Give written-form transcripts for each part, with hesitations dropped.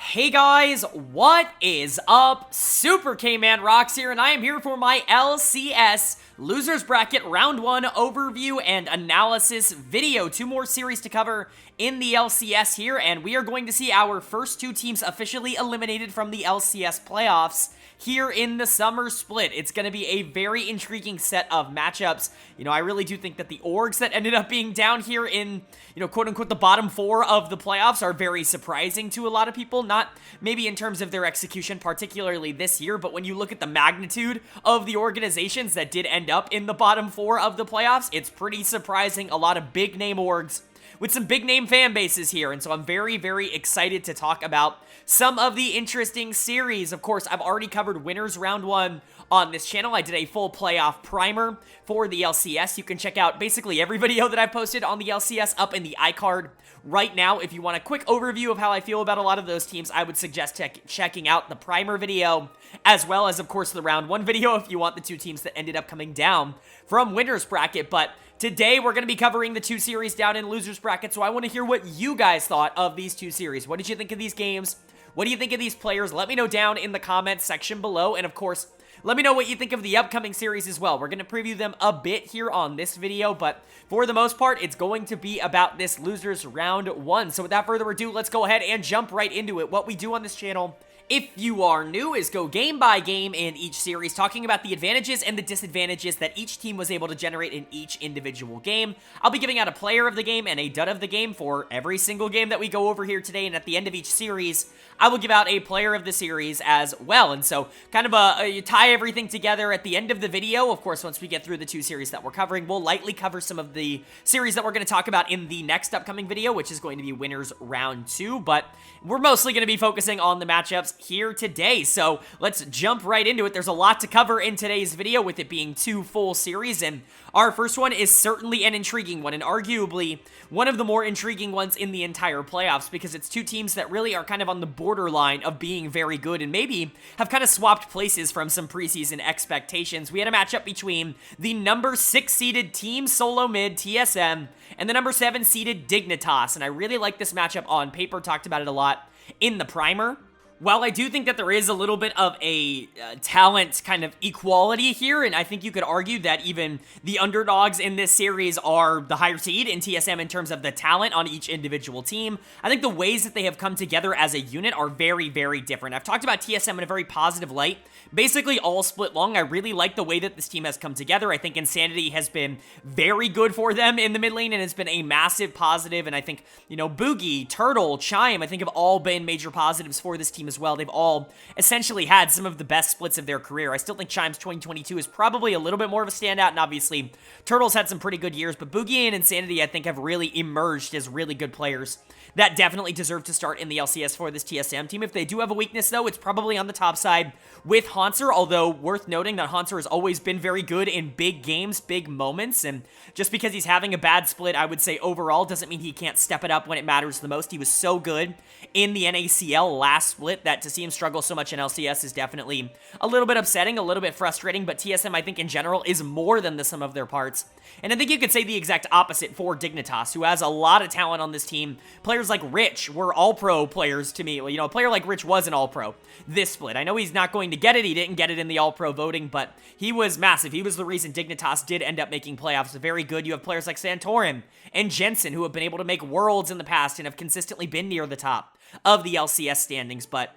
Hey guys, what is up? Super K-Man Rocks here, and I am here for my LCS Losers Bracket Round 1 overview and analysis video. Two more series to cover in the LCS here, and we are going to see our first two teams officially eliminated from the LCS playoffs here in the summer split. It's going to be a very intriguing set of matchups. I really do think that the orgs that ended up being down here in, quote-unquote, the bottom four of the playoffs are very surprising to a lot of people. Not maybe in terms of their execution, particularly this year, but when you look at the magnitude of the organizations that did end up in the bottom four of the playoffs, it's pretty surprising. A lot of big-name orgs with some big-name fan bases here, and so I'm very, very excited to talk about some of the interesting series. Of course, I've already covered winners round 1 on this channel. I did a full playoff primer for the LCS. You can check out basically every video that I've posted on the LCS up in the iCard right now. If you want a quick overview of how I feel about a lot of those teams, I would suggest checking out the primer video, as well as, of course, the round 1 video if you want the two teams that ended up coming down from winners bracket. But today, we're going to be covering the two series down in losers bracket, so I want to hear what you guys thought of these two series. What did you think of these games? What do you think of these players? Let me know down in the comments section below, and of course, let me know what you think of the upcoming series as well. We're going to preview them a bit here on this video, but for the most part, it's going to be about this losers round 1. So without further ado, let's go ahead and jump right into it. What we do on this channel, if you are new, is go game by game in each series, talking about the advantages and the disadvantages that each team was able to generate in each individual game. I'll be giving out a player of the game and a dud of the game for every single game that we go over here today, and at the end of each series, I will give out a player of the series as well. And so, kind of you tie everything together at the end of the video. Of course, once we get through the two series that we're covering, we'll lightly cover some of the series that we're going to talk about in the next upcoming video, which is going to be winners round 2, but we're mostly going to be focusing on the matchups here today. So let's jump right into it. There's a lot to cover in today's video, with it being two full series, and our first one is certainly an intriguing one, and arguably one of the more intriguing ones in the entire playoffs, because it's two teams that really are kind of on the borderline of being very good and maybe have kind of swapped places from some preseason expectations. We had a matchup between the number 6 seeded Team Solo Mid, TSM, and the number 7 seeded Dignitas, and I really like this matchup on paper. Talked about it a lot in the primer. While I do think that there is a little bit of a talent kind of equality here, and I think you could argue that even the underdogs in this series are the higher seed in TSM in terms of the talent on each individual team, I think the ways that they have come together as a unit are very, very different. I've talked about TSM in a very positive light, basically all split long. I really like the way that this team has come together. I think Insanity has been very good for them in the mid lane, and it's been a massive positive, and I think, Boogie, Turtle, Chime, I think have all been major positives for this team as well. They've all essentially had some of the best splits of their career. I still think Chime's 2022 is probably a little bit more of a standout, and obviously Turtle's had some pretty good years, but Boogie and Insanity, I think, have really emerged as really good players that definitely deserve to start in the LCS for this TSM team. If they do have a weakness, though, it's probably on the top side with Hauntzer, although worth noting that Hauntzer has always been very good in big games, big moments, and just because he's having a bad split, I would say overall, doesn't mean he can't step it up when it matters the most. He was so good in the NACL last split that to see him struggle so much in LCS is definitely a little bit upsetting, a little bit frustrating, but TSM, I think, in general, is more than the sum of their parts. And I think you could say the exact opposite for Dignitas, who has a lot of talent on this team. Players like Rich were all-pro players to me. A player like Rich was an all-pro this split. I know he's not going to get it. He didn't get it in the all-pro voting, but he was massive. He was the reason Dignitas did end up making playoffs. Very good. You have players like Santorin and Jensen, who have been able to make worlds in the past and have consistently been near the top of the LCS standings, but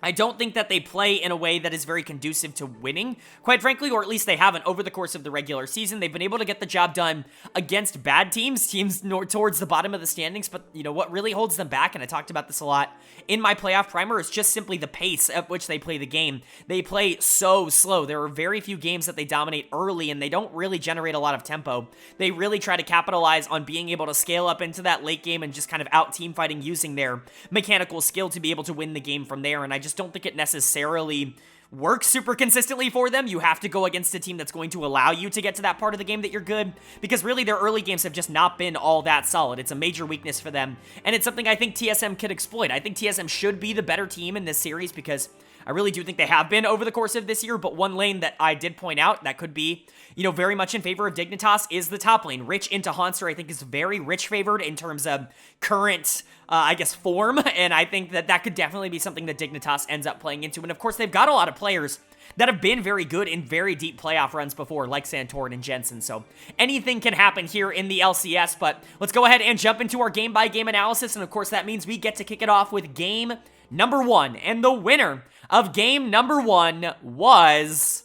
I don't think that they play in a way that is very conducive to winning, quite frankly, or at least they haven't over the course of the regular season. They've been able to get the job done against bad teams towards the bottom of the standings, but what really holds them back, and I talked about this a lot in my playoff primer, is just simply the pace at which they play the game. They play so slow. There are very few games that they dominate early, and they don't really generate a lot of tempo. They really try to capitalize on being able to scale up into that late game and just kind of out team fighting using their mechanical skill to be able to win the game from there, and I just don't think it necessarily works super consistently for them. You have to go against a team that's going to allow you to get to that part of the game that you're good, because really their early games have just not been all that solid. It's a major weakness for them, and it's something I think TSM could exploit. I think TSM should be the better team in this series, because I really do think they have been over the course of this year, but one lane that I did point out that could be, very much in favor of Dignitas is the top lane. Rich into Hanser, I think, is very Rich favored in terms of current, form, and I think that could definitely be something that Dignitas ends up playing into. And of course, they've got a lot of players that have been very good in very deep playoff runs before, like Santorin and Jensen. So anything can happen here in the LCS, but let's go ahead and jump into our game-by-game analysis, and of course, that means we get to kick it off with game number 1, and the winner of game number 1 was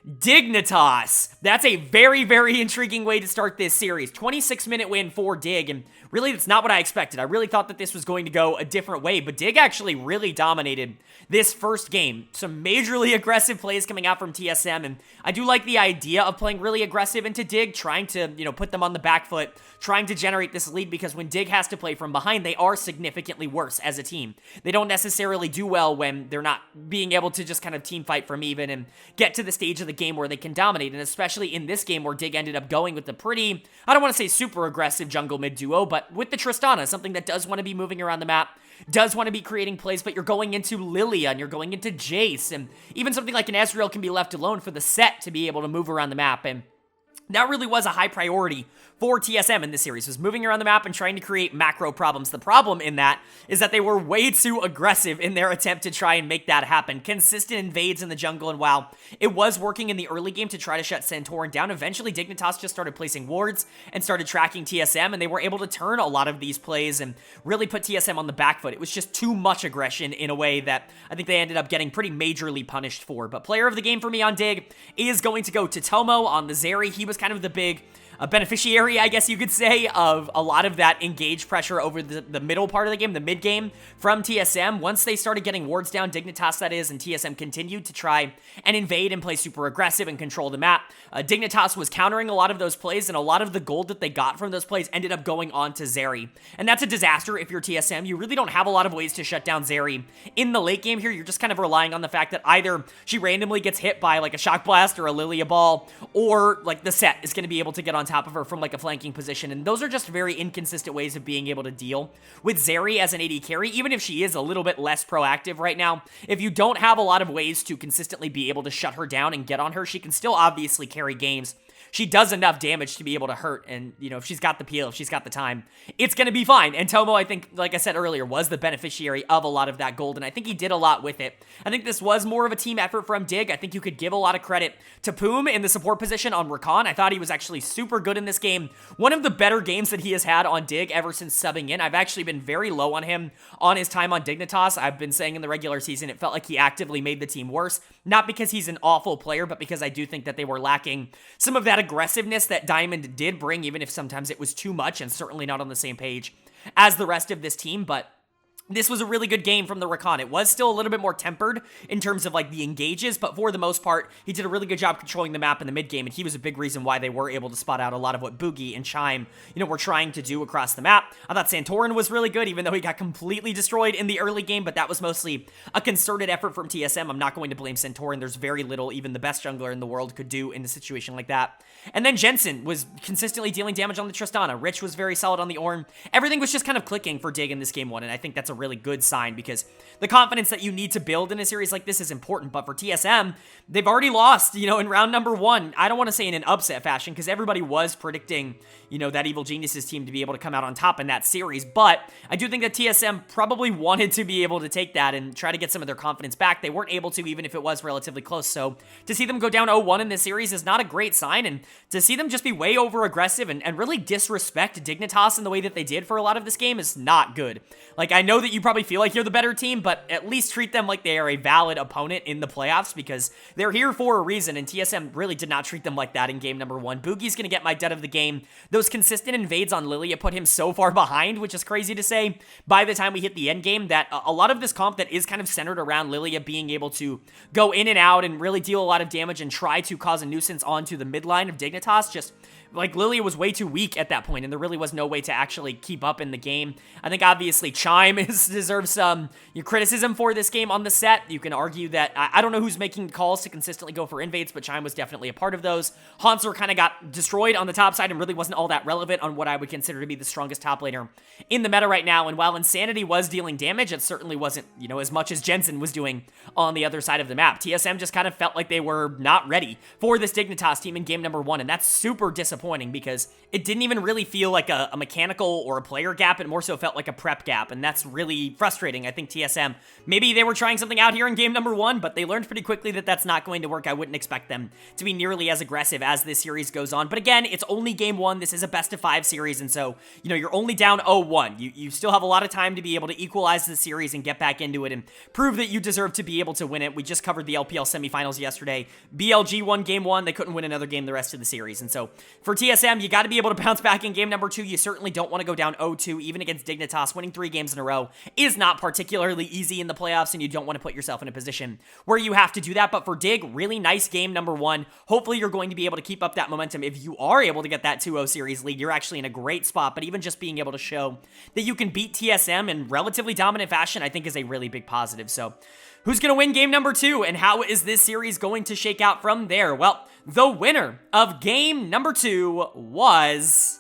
Dignitas. That's a very, very intriguing way to start this series. 26-minute win for Dig, and really, that's not what I expected. I really thought that this was going to go a different way, but Dig actually really dominated this first game. Some majorly aggressive plays coming out from TSM, and I do like the idea of playing really aggressive into Dig, trying to, put them on the back foot, trying to generate this lead, because when Dig has to play from behind, they are significantly worse as a team. They don't necessarily do well when they're not being able to just kind of team fight from even and get to the stage of the game where they can dominate, and especially in this game where Dig ended up going with the pretty, I don't want to say super aggressive jungle mid duo, but with the Tristana, something that does want to be moving around the map, does want to be creating plays, but you're going into Lilia and you're going into Jace, and even something like an Ezreal can be left alone for the set to be able to move around the map, and that really was a high priority for TSM in this series, was moving around the map and trying to create macro problems. The problem in that is that they were way too aggressive in their attempt to try and make that happen. Consistent invades in the jungle, and while it was working in the early game to try to shut Santorin down, eventually Dignitas just started placing wards and started tracking TSM, and they were able to turn a lot of these plays and really put TSM on the back foot. It was just too much aggression in a way that I think they ended up getting pretty majorly punished for. But player of the game for me on Dig is going to go to Tomo on the Zeri. He was kind of the big beneficiary, I guess you could say, of a lot of that engaged pressure over the middle part of the game, the mid game from TSM. Once they started getting wards down, Dignitas that is, and TSM continued to try and invade and play super aggressive and control the map. Dignitas was countering a lot of those plays, and a lot of the gold that they got from those plays ended up going on to Zeri. And that's a disaster if you're TSM. You really don't have a lot of ways to shut down Zeri in the late game here. You're just kind of relying on the fact that either she randomly gets hit by like a Shock Blast or a Lilia Ball, or like the set is going to be able to get on top of her from like a flanking position, and those are just very inconsistent ways of being able to deal with Zeri as an AD carry, even if she is a little bit less proactive right now. If you don't have a lot of ways to consistently be able to shut her down and get on her, she can still obviously carry games. She does enough damage to be able to hurt, and, if she's got the peel, if she's got the time, it's going to be fine. And Tomo, I think, like I said earlier, was the beneficiary of a lot of that gold, and I think he did a lot with it. I think this was more of a team effort from Dig. I think you could give a lot of credit to Poom in the support position on Rakan. I thought he was actually super good in this game. One of the better games that he has had on Dig ever since subbing in. I've actually been very low on him on his time on Dignitas. I've been saying in the regular season it felt like he actively made the team worse, not because he's an awful player, but because I do think that they were lacking some of that aggressiveness that Diamond did bring, even if sometimes it was too much and certainly not on the same page as the rest of this team. But this was a really good game from the Rakan. It was still a little bit more tempered in terms of like the engages, but for the most part, he did a really good job controlling the map in the mid game, and he was a big reason why they were able to spot out a lot of what Boogie and Chime, were trying to do across the map. I thought Santorin was really good, even though he got completely destroyed in the early game, but that was mostly a concerted effort from TSM. I'm not going to blame Santorin. There's very little even the best jungler in the world could do in a situation like that. And then Jensen was consistently dealing damage on the Tristana. Rich was very solid on the Ornn. Everything was just kind of clicking for Dig in this game 1, and I think that's a really good sign, because the confidence that you need to build in a series like this is important. But for TSM, they've already lost, in round number 1. I don't want to say in an upset fashion, because everybody was predicting, that Evil Geniuses team to be able to come out on top in that series. But I do think that TSM probably wanted to be able to take that and try to get some of their confidence back. They weren't able to, even if it was relatively close. So to see them go down 0-1 in this series is not a great sign, and to see them just be way over aggressive and really disrespect Dignitas in the way that they did for a lot of this game is not good. Like, I know that you probably feel like you're the better team, but at least treat them like they are a valid opponent in the playoffs, because they're here for a reason, and TSM really did not treat them like that in game number 1. Boogie's going to get my dead of the game. Those consistent invades on Lilia put him so far behind, which is crazy to say, by the time we hit the end game, that a lot of this comp that is kind of centered around Lilia being able to go in and out and really deal a lot of damage and try to cause a nuisance onto the mid line of Dignitas just like Lilia was way too weak at that point, and there really was no way to actually keep up in the game. I think obviously Chime deserves some criticism for this game on the set. You can argue that, I don't know who's making calls to consistently go for invades, but Chime was definitely a part of those. Hanser kind of got destroyed on the top side and really wasn't all that relevant on what I would consider to be the strongest top laner in the meta right now. And while Insanity was dealing damage, it certainly wasn't, as much as Jensen was doing on the other side of the map. TSM just kind of felt like they were not ready for this Dignitas team in game number 1, and that's super disappointing because it didn't even really feel like a mechanical or a player gap. It more so felt like a prep gap, and that's really frustrating. I think TSM, maybe they were trying something out here in game number 1, but they learned pretty quickly that that's not going to work. I wouldn't expect them to be nearly as aggressive as this series goes on. But again, it's only game 1. This is a best of 5 series, and so, you're only down 0-1. You still have a lot of time to be able to equalize the series and get back into it and prove that you deserve to be able to win it. We just covered the LPL semifinals yesterday. BLG won game 1. They couldn't win another game the rest of the series. And so for TSM, you got to be able to bounce back in game number 2. You certainly don't want to go down 0-2, even against Dignitas. Winning 3 games in a row is not particularly easy in the playoffs, and you don't want to put yourself in a position where you have to do that. But for Dig, really nice game number 1. Hopefully you're going to be able to keep up that momentum. If you are able to get that 2-0 series lead, you're actually in a great spot. But even just being able to show that you can beat TSM in relatively dominant fashion, I think is a really big positive. So who's going to win game number 2, and how is this series going to shake out from there? Well, the winner of game number 2 was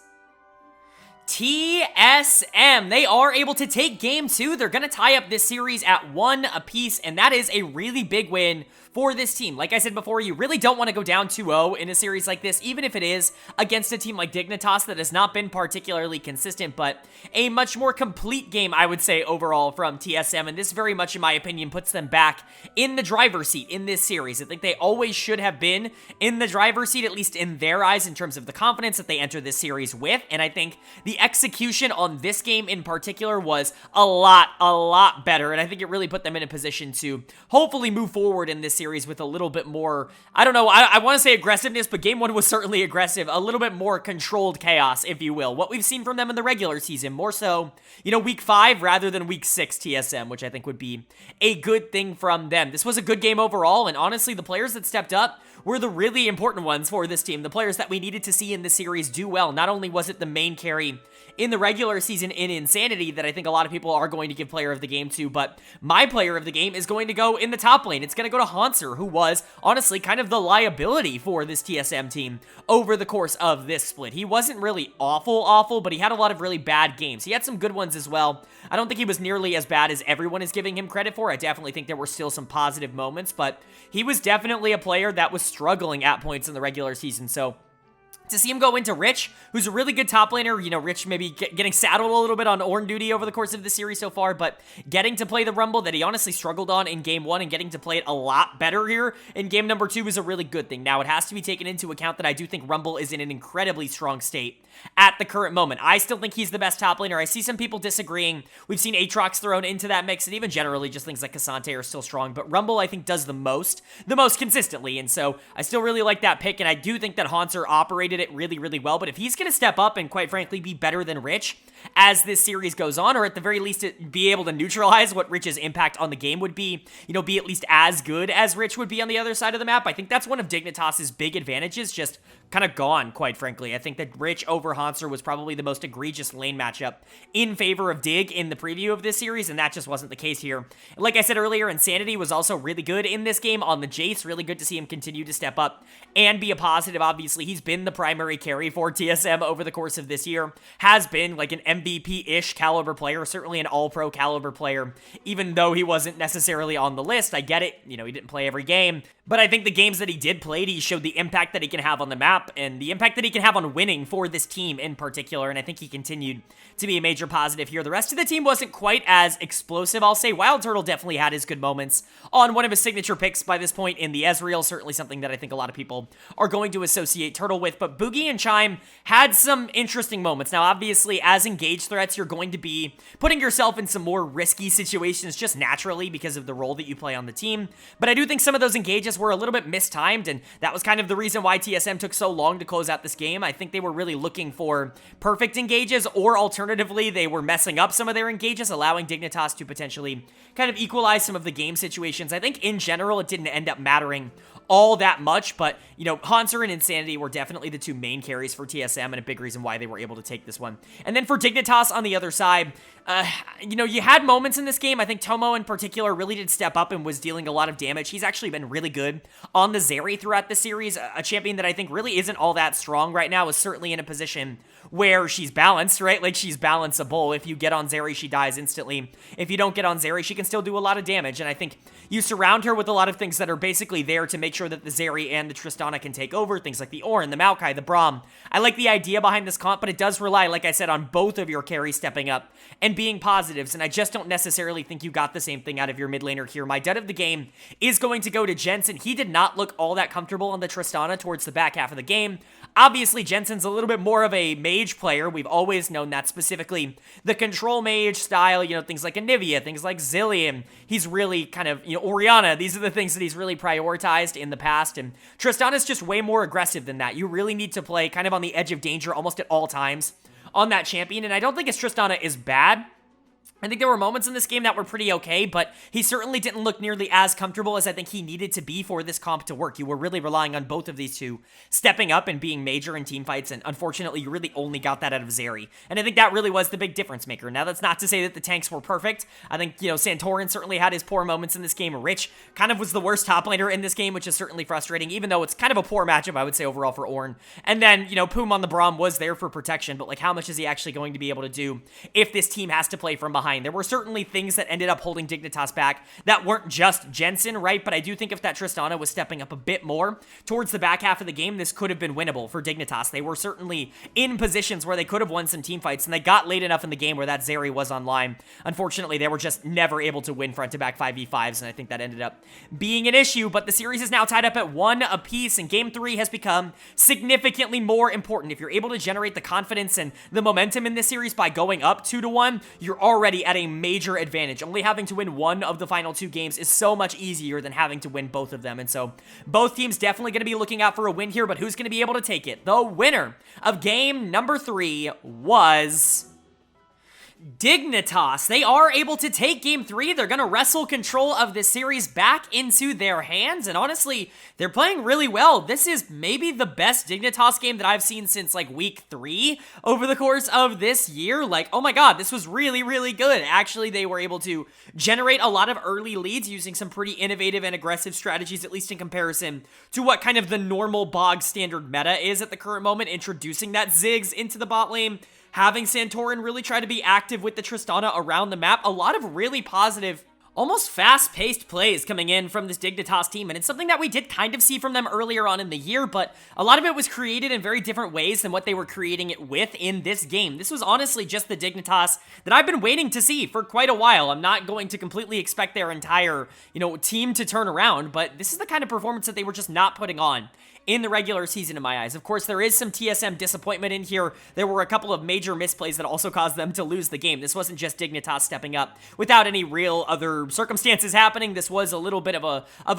TSM. They are able to take game 2. They're going to tie up this series at 1 apiece, and that is a really big win for this team. Like I said before, you really don't want to go down 2-0 in a series like this, even if it is against a team like Dignitas that has not been particularly consistent, but a much more complete game, I would say, overall from TSM, and this very much, in my opinion, puts them back in the driver's seat in this series. I think they always should have been in the driver's seat, at least in their eyes, in terms of the confidence that they enter this series with, and I think the execution on this game in particular was a lot better, and I think it really put them in a position to hopefully move forward in this series with a little bit more, I don't know, I want to say aggressiveness, but game 1 was certainly aggressive, a little bit more controlled chaos, if you will. What we've seen from them in the regular season, more so, week 5 rather than week 6 TSM, which I think would be a good thing from them. This was a good game overall, and honestly, the players that stepped up were the really important ones for this team, the players that we needed to see in this series do well. Not only was it the main carry in the regular season in Insanity that I think a lot of people are going to give player of the game to, but my player of the game is going to go in the top lane. It's going to go to Hanser, who was honestly kind of the liability for this TSM team over the course of this split. He wasn't really awful, but he had a lot of really bad games. He had some good ones as well. I don't think he was nearly as bad as everyone is giving him credit for. I definitely think there were still some positive moments, but he was definitely a player that was struggling at points in the regular season. So to see him go into Rich, who's a really good top laner, Rich maybe getting saddled a little bit on Ornn duty over the course of the series so far, but getting to play the Rumble that he honestly struggled on in game 1 and getting to play it a lot better here in game number 2 is a really good thing. Now, it has to be taken into account that I do think Rumble is in an incredibly strong state at the current moment. I still think he's the best top laner. I see some people disagreeing. We've seen Aatrox thrown into that mix, and even generally just things like Cassante are still strong, but Rumble, I think, does the most consistently, and so I still really like that pick, and I do think that Hanser operated it really well, but if he's going to step up and quite frankly be better than Rich as this series goes on, or at the very least be able to neutralize what Rich's impact on the game would be, be at least as good as Rich would be on the other side of the map, I think that's one of Dignitas' big advantages, just kind of gone, quite frankly. I think that Rich over Hanser was probably the most egregious lane matchup in favor of Dig in the preview of this series, and that just wasn't the case here. Like I said earlier, Insanity was also really good in this game on the Jace. Really good to see him continue to step up and be a positive. Obviously, he's been the primary carry for TSM over the course of this year. Has been like an MVP-ish caliber player, certainly an all-pro caliber player, even though he wasn't necessarily on the list. I get it. He didn't play every game, but I think the games that he did play, he showed the impact that he can have on the map and the impact that he can have on winning for this team in particular, and I think he continued to be a major positive here. The rest of the team wasn't quite as explosive, I'll say. Wild Turtle definitely had his good moments on one of his signature picks by this point in the Ezreal, certainly something that I think a lot of people are going to associate Turtle with, but Boogie and Chime had some interesting moments. Now, obviously, as engaged threats, you're going to be putting yourself in some more risky situations just naturally because of the role that you play on the team, but I do think some of those engages were a little bit mistimed, and that was kind of the reason why TSM took so long to close out this game. I think they were really looking for perfect engages, or alternatively, they were messing up some of their engages, allowing Dignitas to potentially kind of equalize some of the game situations. I think in general, it didn't end up mattering all that much, but, you know, Hanser and Insanity were definitely the two main carries for TSM, and a big reason why they were able to take this one. And then for Dignitas on the other side, you know, you had moments in this game. I think Tomo in particular really did step up and was dealing a lot of damage. He's actually been really good on the Zeri throughout the series. A champion that I think really isn't all that strong right now, is certainly in a position where she's balanced, right? Like, she's balanceable. If you get on Zeri, she dies instantly. If you don't get on Zeri, she can still do a lot of damage. And I think you surround her with a lot of things that are basically there to make sure that the Zeri and the Tristana can take over. Things like the Ornn, the Maokai, the Braum. I like the idea behind this comp, but it does rely, like I said, on both of your carries stepping up and being positives. And I just don't necessarily think you got the same thing out of your mid laner here. My dud of the game is going to go to Jensen. He did not look all that comfortable on the Tristana towards the back half of the game. Obviously, Jensen's a little bit more of a mage player. We've always known that, specifically the control mage style, you know, things like Anivia, things like Zillion. He's really kind of, you know, Orianna. These are the things that he's really prioritized in the past, and Tristana's just way more aggressive than that. You really need to play kind of on the edge of danger almost at all times on that champion, and I don't think his Tristana is bad. I think there were moments in this game that were pretty okay, but he certainly didn't look nearly as comfortable as I think he needed to be for this comp to work. You were really relying on both of these two stepping up and being major in team fights, and unfortunately, you really only got that out of Zeri. And I think that really was the big difference maker. Now, that's not to say that the tanks were perfect. I think, you know, Santorin certainly had his poor moments in this game. Rich kind of was the worst top laner in this game, which is certainly frustrating, even though it's kind of a poor matchup, I would say, overall for Ornn. And then, you know, Poom on the Braum was there for protection, but, like, how much is he actually going to be able to do if this team has to play from behind? There were certainly things that ended up holding Dignitas back that weren't just Jensen, right? But I do think if that Tristana was stepping up a bit more towards the back half of the game, this could have been winnable for Dignitas. They were certainly in positions where they could have won some team fights, and they got late enough in the game where that Zeri was online. Unfortunately, they were just never able to win front-to-back 5v5s, and I think that ended up being an issue. But the series is now tied up at 1 apiece, and Game 3 has become significantly more important. If you're able to generate the confidence and the momentum in this series by going up 2-1, you're already at a major advantage. Only having to win one of the final 2 games is so much easier than having to win both of them. And so both teams definitely going to be looking out for a win here, but who's going to be able to take it? The winner of game number 3 was Dignitas. They are able to take game 3. They're going to wrestle control of this series back into their hands, and honestly, they're playing really well. This is maybe the best Dignitas game that I've seen since like week 3 over the course of this year. Like, oh my god, this was really, really good. Actually, they were able to generate a lot of early leads using some pretty innovative and aggressive strategies, at least in comparison to what kind of the normal bog standard meta is at the current moment, introducing that Ziggs into the bot lane, having Santorin really try to be active with the Tristana around the map. A lot of really positive, almost fast-paced plays coming in from this Dignitas team, and it's something that we did kind of see from them earlier on in the year, but a lot of it was created in very different ways than what they were creating it with in this game. This was honestly just the Dignitas that I've been waiting to see for quite a while. I'm not going to completely expect their entire, you know, team to turn around, but this is the kind of performance that they were just not putting on in the regular season in my eyes. Of course, there is some TSM disappointment in here. There were a couple of major misplays that also caused them to lose the game. This wasn't just Dignitas stepping up without any real other circumstances happening. This was a little bit of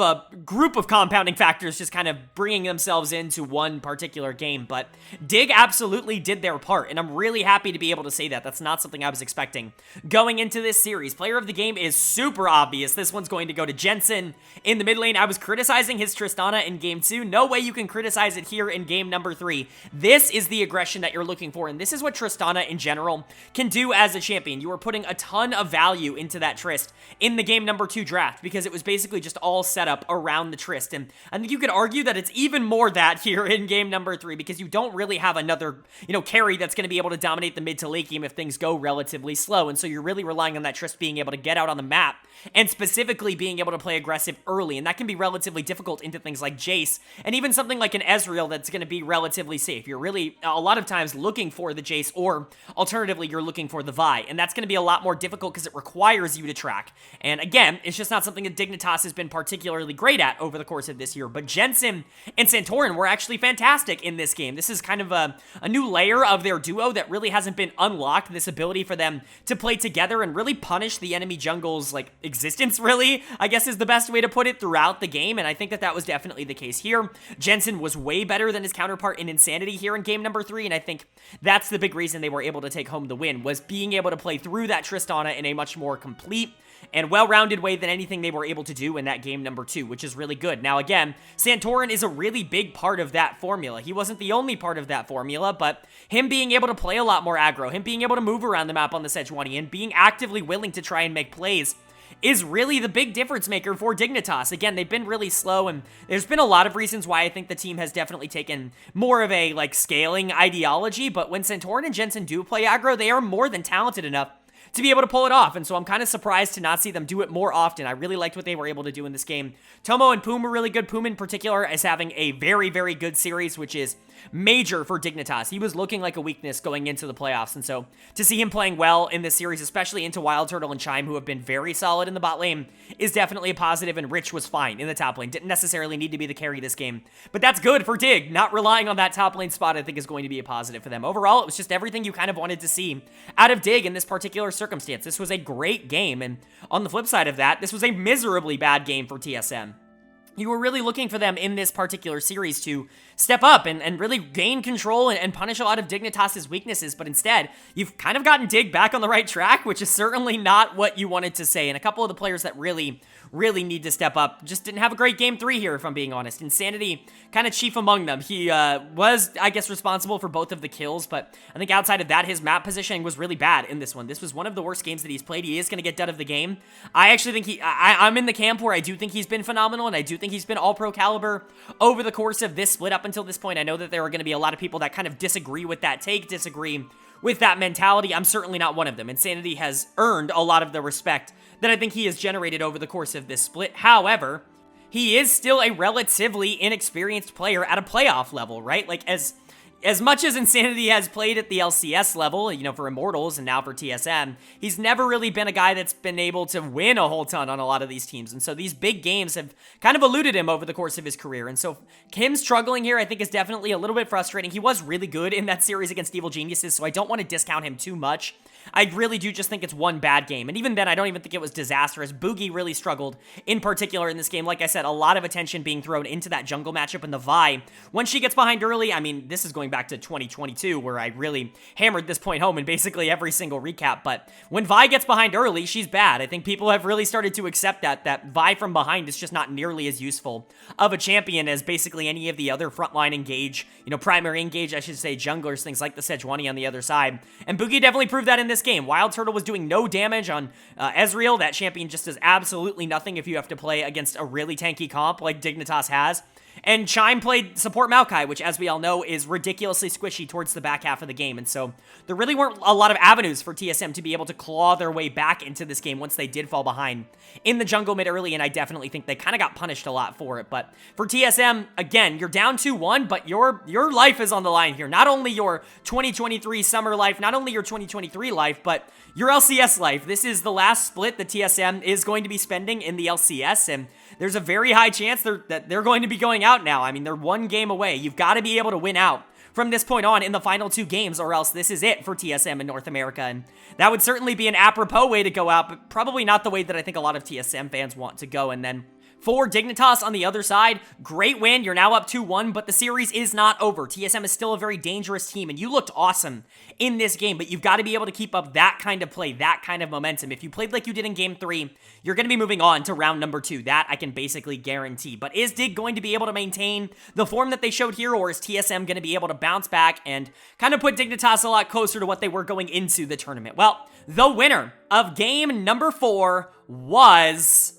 a group of compounding factors just kind of bringing themselves into one particular game. But Dig absolutely did their part, and I'm really happy to be able to say that. That's not something I was expecting going into this series. Player of the game is super obvious. This one's going to go to Jensen in the mid lane. I was criticizing his Tristana in game 2. No way you can criticize it here in game number 3. This is the aggression that you're looking for, and this is what Tristana in general can do as a champion. You are putting a ton of value into that Trist in the game number 2 draft because it was basically just all set up around the Trist, and I think you could argue that it's even more that here in game number 3 because you don't really have another, you know, carry that's going to be able to dominate the mid to late game if things go relatively slow, and so you're really relying on that Trist being able to get out on the map and specifically being able to play aggressive early, and that can be relatively difficult into things like Jace and even something like an Ezreal that's going to be relatively safe. You're really, a lot of times, looking for the Jace, or alternatively, you're looking for the Vi, and that's going to be a lot more difficult because it requires you to track. And again, it's just not something that Dignitas has been particularly great at over the course of this year, but Jensen and Santorin were actually fantastic in this game. This is kind of a new layer of their duo that really hasn't been unlocked, this ability for them to play together and really punish the enemy jungle's, like, existence, really, I guess is the best way to put it, throughout the game, and I think that that was definitely the case here. Jensen Jensen was way better than his counterpart in Insanity here in game number 3, and I think that's the big reason they were able to take home the win, was being able to play through that Tristana in a much more complete and well-rounded way than anything they were able to do in that game number 2, which is really good. Now, again, Santorin is a really big part of that formula. He wasn't the only part of that formula, but him being able to play a lot more aggro, him being able to move around the map on the Sejuani, and being actively willing to try and make plays is really the big difference maker for Dignitas. Again, they've been really slow, and there's been a lot of reasons why I think the team has definitely taken more of a, scaling ideology, but when Santorin and Jensen do play aggro, they are more than talented enough to be able to pull it off, and so I'm kind of surprised to not see them do it more often. I really liked what they were able to do in this game. Tomo and Poom were really good. Poom in particular is having a very, very good series, which is major for Dignitas. He was looking like a weakness going into the playoffs, and so to see him playing well in this series, especially into Wild Turtle and Chime, who have been very solid in the bot lane, is definitely a positive, and Rich was fine in the top lane. Didn't necessarily need to be the carry this game, but that's good for Dig. Not relying on that top lane spot, I think, is going to be a positive for them. Overall, it was just everything you kind of wanted to see out of Dig in this particular circumstance. This was a great game, and on the flip side of that, this was a miserably bad game for TSM. You were really looking for them in this particular series to step up and really gain control and punish a lot of Dignitas' weaknesses, but instead, you've kind of gotten Dig back on the right track, which is certainly not what you wanted to say, and a couple of the players that really need to step up just didn't have a great game 3 here, if I'm being honest. Insanity, kind of chief among them. He was, I guess, responsible for both of the kills, but I think outside of that, his map positioning was really bad in this one. This was one of the worst games that he's played. He is going to get done of the game. I actually think I'm in the camp where I do think he's been phenomenal, and I do think he's been all-pro caliber over the course of this split up until this point. I know that there are going to be a lot of people that kind of disagree with that take, disagree with that mentality. I'm certainly not one of them. Insanity has earned a lot of the respect that I think he has generated over the course of this split. However, he is still a relatively inexperienced player at a playoff level, right? As much as Insanity has played at the LCS level, for Immortals and now for TSM, he's never really been a guy that's been able to win a whole ton on a lot of these teams. And so these big games have kind of eluded him over the course of his career. And so him struggling here, I think, is definitely a little bit frustrating. He was really good in that series against Evil Geniuses, so I don't want to discount him too much. I really do just think it's one bad game. And even then, I don't even think it was disastrous. Boogie really struggled in particular in this game. Like I said, a lot of attention being thrown into that jungle matchup, and the Vi, when she gets behind early, I mean, this is going back to 2022 where I really hammered this point home in basically every single recap, but when Vi gets behind early, she's bad. I think people have really started to accept that Vi from behind is just not nearly as useful of a champion as basically any of the other frontline engage, primary engage, I should say, junglers, things like the Sejuani on the other side. And Boogie definitely proved that in this game. Wild Turtle was doing no damage on Ezreal. That champion just does absolutely nothing if you have to play against a really tanky comp like Dignitas has. And Chime played support Maokai, which, as we all know, is ridiculously squishy towards the back half of the game. And so there really weren't a lot of avenues for TSM to be able to claw their way back into this game once they did fall behind in the jungle mid early, and I definitely think they kind of got punished a lot for it. But for TSM, again, you're down 2-1, but your life is on the line here. Not only your 2023 summer life, not only your 2023 life, but your LCS life. This is the last split that TSM is going to be spending in the LCS, and there's a very high chance that they're going to be going out now. I mean, they're one game away. You've got to be able to win out from this point on in the final 2 games, or else this is it for TSM in North America, and that would certainly be an apropos way to go out, but probably not the way that I think a lot of TSM fans want to go. And then for Dignitas on the other side, great win. You're now up 2-1, but the series is not over. TSM is still a very dangerous team, and you looked awesome in this game, but you've got to be able to keep up that kind of play, that kind of momentum. If you played like you did in Game 3, you're going to be moving on to round number 2. That I can basically guarantee. But is Dig going to be able to maintain the form that they showed here, or is TSM going to be able to bounce back and kind of put Dignitas a lot closer to what they were going into the tournament? Well, the winner of game number 4 was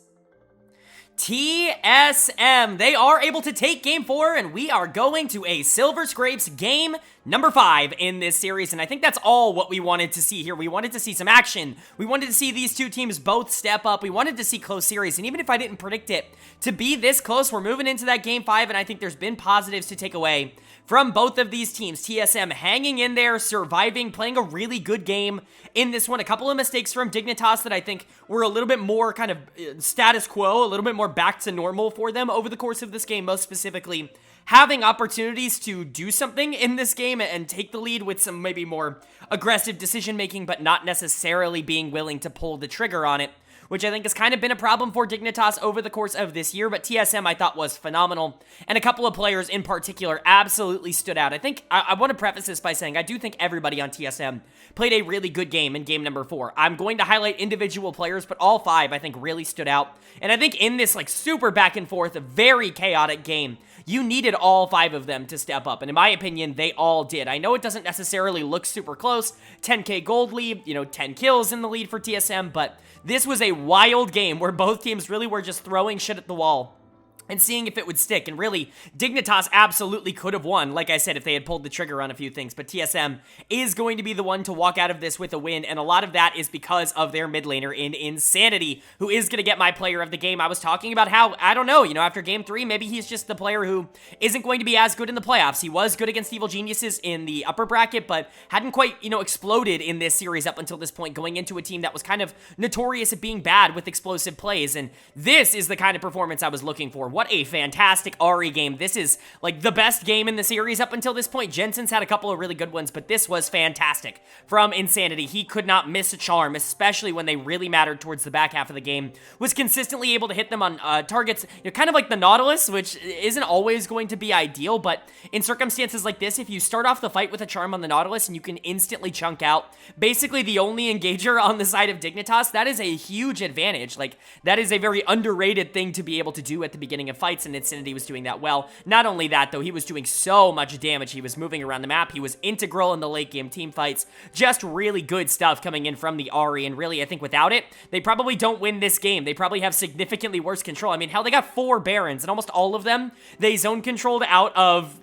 TSM. They are able to take game 4, and we are going to a Silver Scrapes game number 5 in this series, and I think that's all what we wanted to see here. We wanted to see some action. We wanted to see these two teams both step up. We wanted to see close series, and even if I didn't predict it to be this close, we're moving into that game 5, and I think there's been positives to take away from both of these teams. TSM hanging in there, surviving, playing a really good game in this one. A couple of mistakes from Dignitas that I think were a little bit more kind of status quo, a little bit more back to normal for them over the course of this game, most specifically having opportunities to do something in this game and take the lead with some maybe more aggressive decision making, but not necessarily being willing to pull the trigger on it which I think has kind of been a problem for Dignitas over the course of this year, but TSM I thought was phenomenal, and a couple of players in particular absolutely stood out. I think, I want to preface this by saying I do think everybody on TSM played a really good game in game number 4. I'm going to highlight individual players, but all 5 I think really stood out, and I think in this like super back and forth, very chaotic game, you needed all 5 of them to step up, and in my opinion, they all did. I know it doesn't necessarily look super close, 10k gold lead, 10 kills in the lead for TSM, but this was a wild game where both teams really were just throwing shit at the wall and seeing if it would stick, and really, Dignitas absolutely could have won, like I said, if they had pulled the trigger on a few things, but TSM is going to be the one to walk out of this with a win, and a lot of that is because of their mid laner in Insanity, who is going to get my player of the game. I was talking about how, I don't know, after game 3, maybe he's just the player who isn't going to be as good in the playoffs. He was good against Evil Geniuses in the upper bracket, but hadn't quite, exploded in this series up until this point, going into a team that was kind of notorious at being bad with explosive plays, and this is the kind of performance I was looking for. What a fantastic Ahri game. This is like the best game in the series up until this point. Jensen's had a couple of really good ones, but this was fantastic from Insanity. He could not miss a charm, especially when they really mattered towards the back half of the game. Was consistently able to hit them on targets, kind of like the Nautilus, which isn't always going to be ideal, but in circumstances like this, if you start off the fight with a charm on the Nautilus and you can instantly chunk out basically the only engager on the side of Dignitas, that is a huge advantage. Like, that is a very underrated thing to be able to do at the beginning of fights, and Insanity was doing that well. Not only that, though, he was doing so much damage. He was moving around the map. He was integral in the late game team fights. Just really good stuff coming in from the Ahri, and really, I think without it, they probably don't win this game. They probably have significantly worse control. I mean, hell, they got 4 Barons, and almost all of them, they zone controlled out of,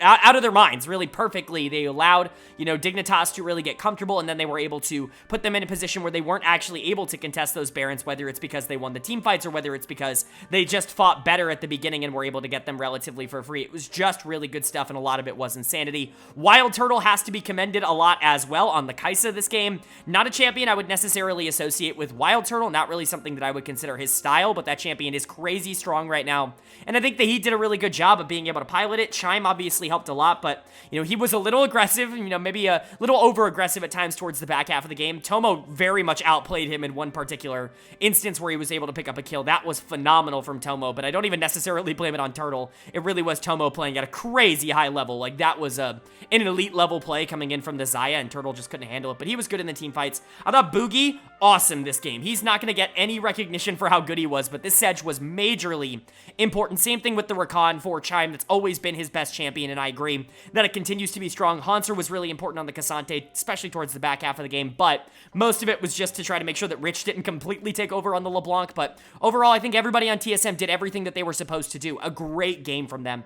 out of their minds, really perfectly. They allowed, Dignitas to really get comfortable, and then they were able to put them in a position where they weren't actually able to contest those Barons, whether it's because they won the team fights or whether it's because they just fought better at the beginning and were able to get them relatively for free. It was just really good stuff, and a lot of it was Insanity. Wild Turtle has to be commended a lot as well on the Kai'Sa this game. Not a champion I would necessarily associate with Wild Turtle, not really something that I would consider his style, but that champion is crazy strong right now, and I think that he did a really good job of being able to pilot it. Chime obviously helped a lot, but, he was a little aggressive, maybe a little over-aggressive at times towards the back half of the game. Tomo very much outplayed him in one particular instance where he was able to pick up a kill. That was phenomenal from Tomo, but I don't even necessarily blame it on Turtle. It really was Tomo playing at a crazy high level. Like, that was an elite level play coming in from the Xayah, and Turtle just couldn't handle it, but he was good in the team fights. I thought Boogie, awesome this game. He's not going to get any recognition for how good he was, but this Sedge was majorly important. Same thing with the Rakan for Chime. That's always been his best champion, and I agree that it continues to be strong. Hanser was really important on the Cassante, especially towards the back half of the game, but most of it was just to try to make sure that Rich didn't completely take over on the LeBlanc, but overall, I think everybody on TSM did everything that they were supposed to do. A great game from them.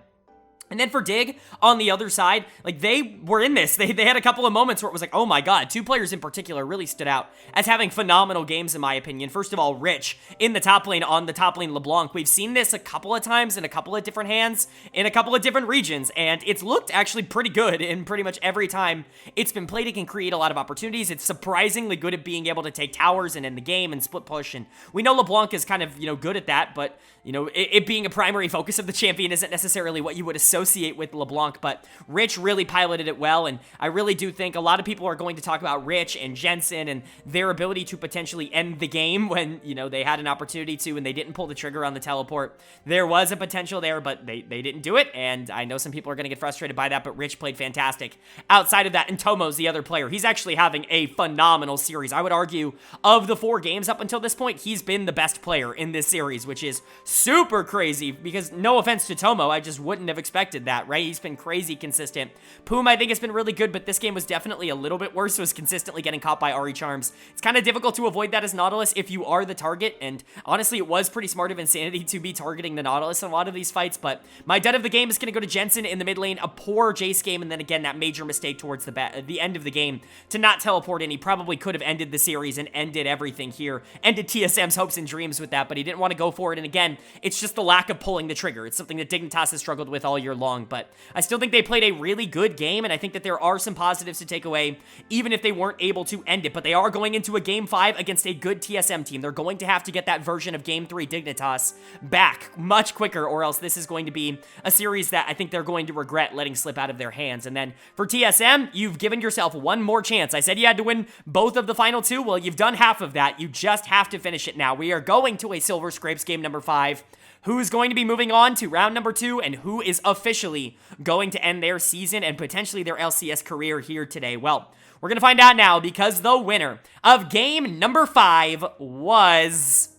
And then for Dig, on the other side, like, they were in this. They had a couple of moments where it was like, oh my god, 2 players in particular really stood out as having phenomenal games, in my opinion. First of all, Rich in the top lane, on the top lane LeBlanc. We've seen this a couple of times in a couple of different hands, in a couple of different regions, and it's looked actually pretty good in pretty much every time it's been played. It can create a lot of opportunities. It's surprisingly good at being able to take towers and end the game and split push, and we know LeBlanc is kind of, good at that, but, it being a primary focus of the champion isn't necessarily what you would associate with LeBlanc, but Rich really piloted it well, and I really do think a lot of people are going to talk about Rich and Jensen and their ability to potentially end the game when, they had an opportunity to and they didn't pull the trigger on the teleport. There was a potential there, but they didn't do it, and I know some people are going to get frustrated by that, but Rich played fantastic. Outside of that, and Tomo's the other player. He's actually having a phenomenal series. I would argue, of the 4 games up until this point, he's been the best player in this series, which is super crazy, because no offense to Tomo, I just wouldn't have expected that, right? He's been crazy consistent. Poom, I think, has been really good, but this game was definitely a little bit worse. Was consistently getting caught by Ahri charms. It's kind of difficult to avoid that as Nautilus if you are the target, and honestly, it was pretty smart of Insanity to be targeting the Nautilus in a lot of these fights, but my dud of the game is going to go to Jensen in the mid lane. A poor Jace game, and then again, that major mistake towards the end of the game to not teleport in. He probably could have ended the series and ended everything here. Ended TSM's hopes and dreams with that, but he didn't want to go for it, and again, it's just the lack of pulling the trigger. It's something that Dignitas has struggled with all year long, but I still think they played a really good game, and I think that there are some positives to take away, even if they weren't able to end it. But they are going into a Game 5 against a good TSM team. They're going to have to get that version of Game 3 Dignitas back much quicker, or else this is going to be a series that I think they're going to regret letting slip out of their hands. And then for TSM, you've given yourself one more chance. I said you had to win both of the final two. Well, you've done half of that. You just have to finish it now. We are going to a Silver Scrapes game number 5. Who's going to be moving on to round number 2, and who is officially going to end their season and potentially their LCS career here today? Well, we're going to find out now, because the winner of game number 5 was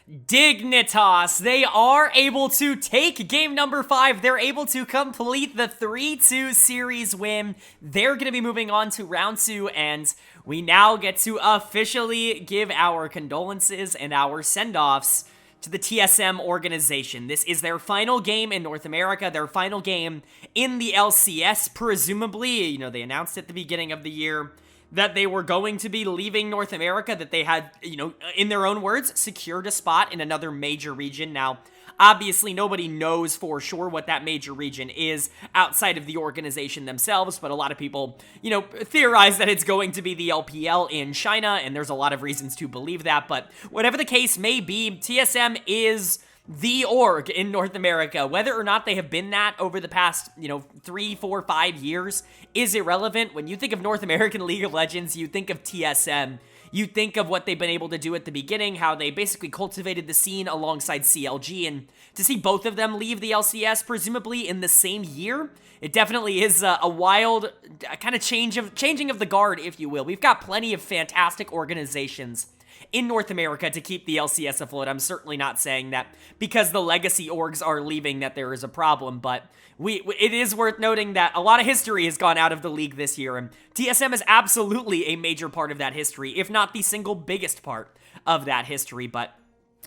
Dignitas. They are able to take game number 5. They're able to complete the 3-2 series win. They're going to be moving on to round 2, and we now get to officially give our condolences and our send-offs to the TSM organization. This is their final game in North America, their final game in the LCS, presumably. You know, they announced at the beginning of the year that they were going to be leaving North America, that they had, you know, in their own words, secured a spot in another major region. Now, obviously, nobody knows for sure what that major region is outside of the organization themselves, but a lot of people, you know, theorize that it's going to be the LPL in China, and there's a lot of reasons to believe that. But whatever the case may be, TSM is the org in North America. Whether or not they have been that over the past, you know, 3, 4, 5 years is irrelevant. When you think of North American League of Legends, you think of TSM. You think of what they've been able to do at the beginning, how they basically cultivated the scene alongside CLG, and to see both of them leave the LCS, presumably in the same year, it definitely is a wild kind of changing of the guard, if you will. We've got plenty of fantastic organizations in North America to keep the LCS afloat. I'm certainly not saying that because the legacy orgs are leaving that there is a problem, but it is worth noting that a lot of history has gone out of the league this year, and TSM is absolutely a major part of that history, if not the single biggest part of that history. But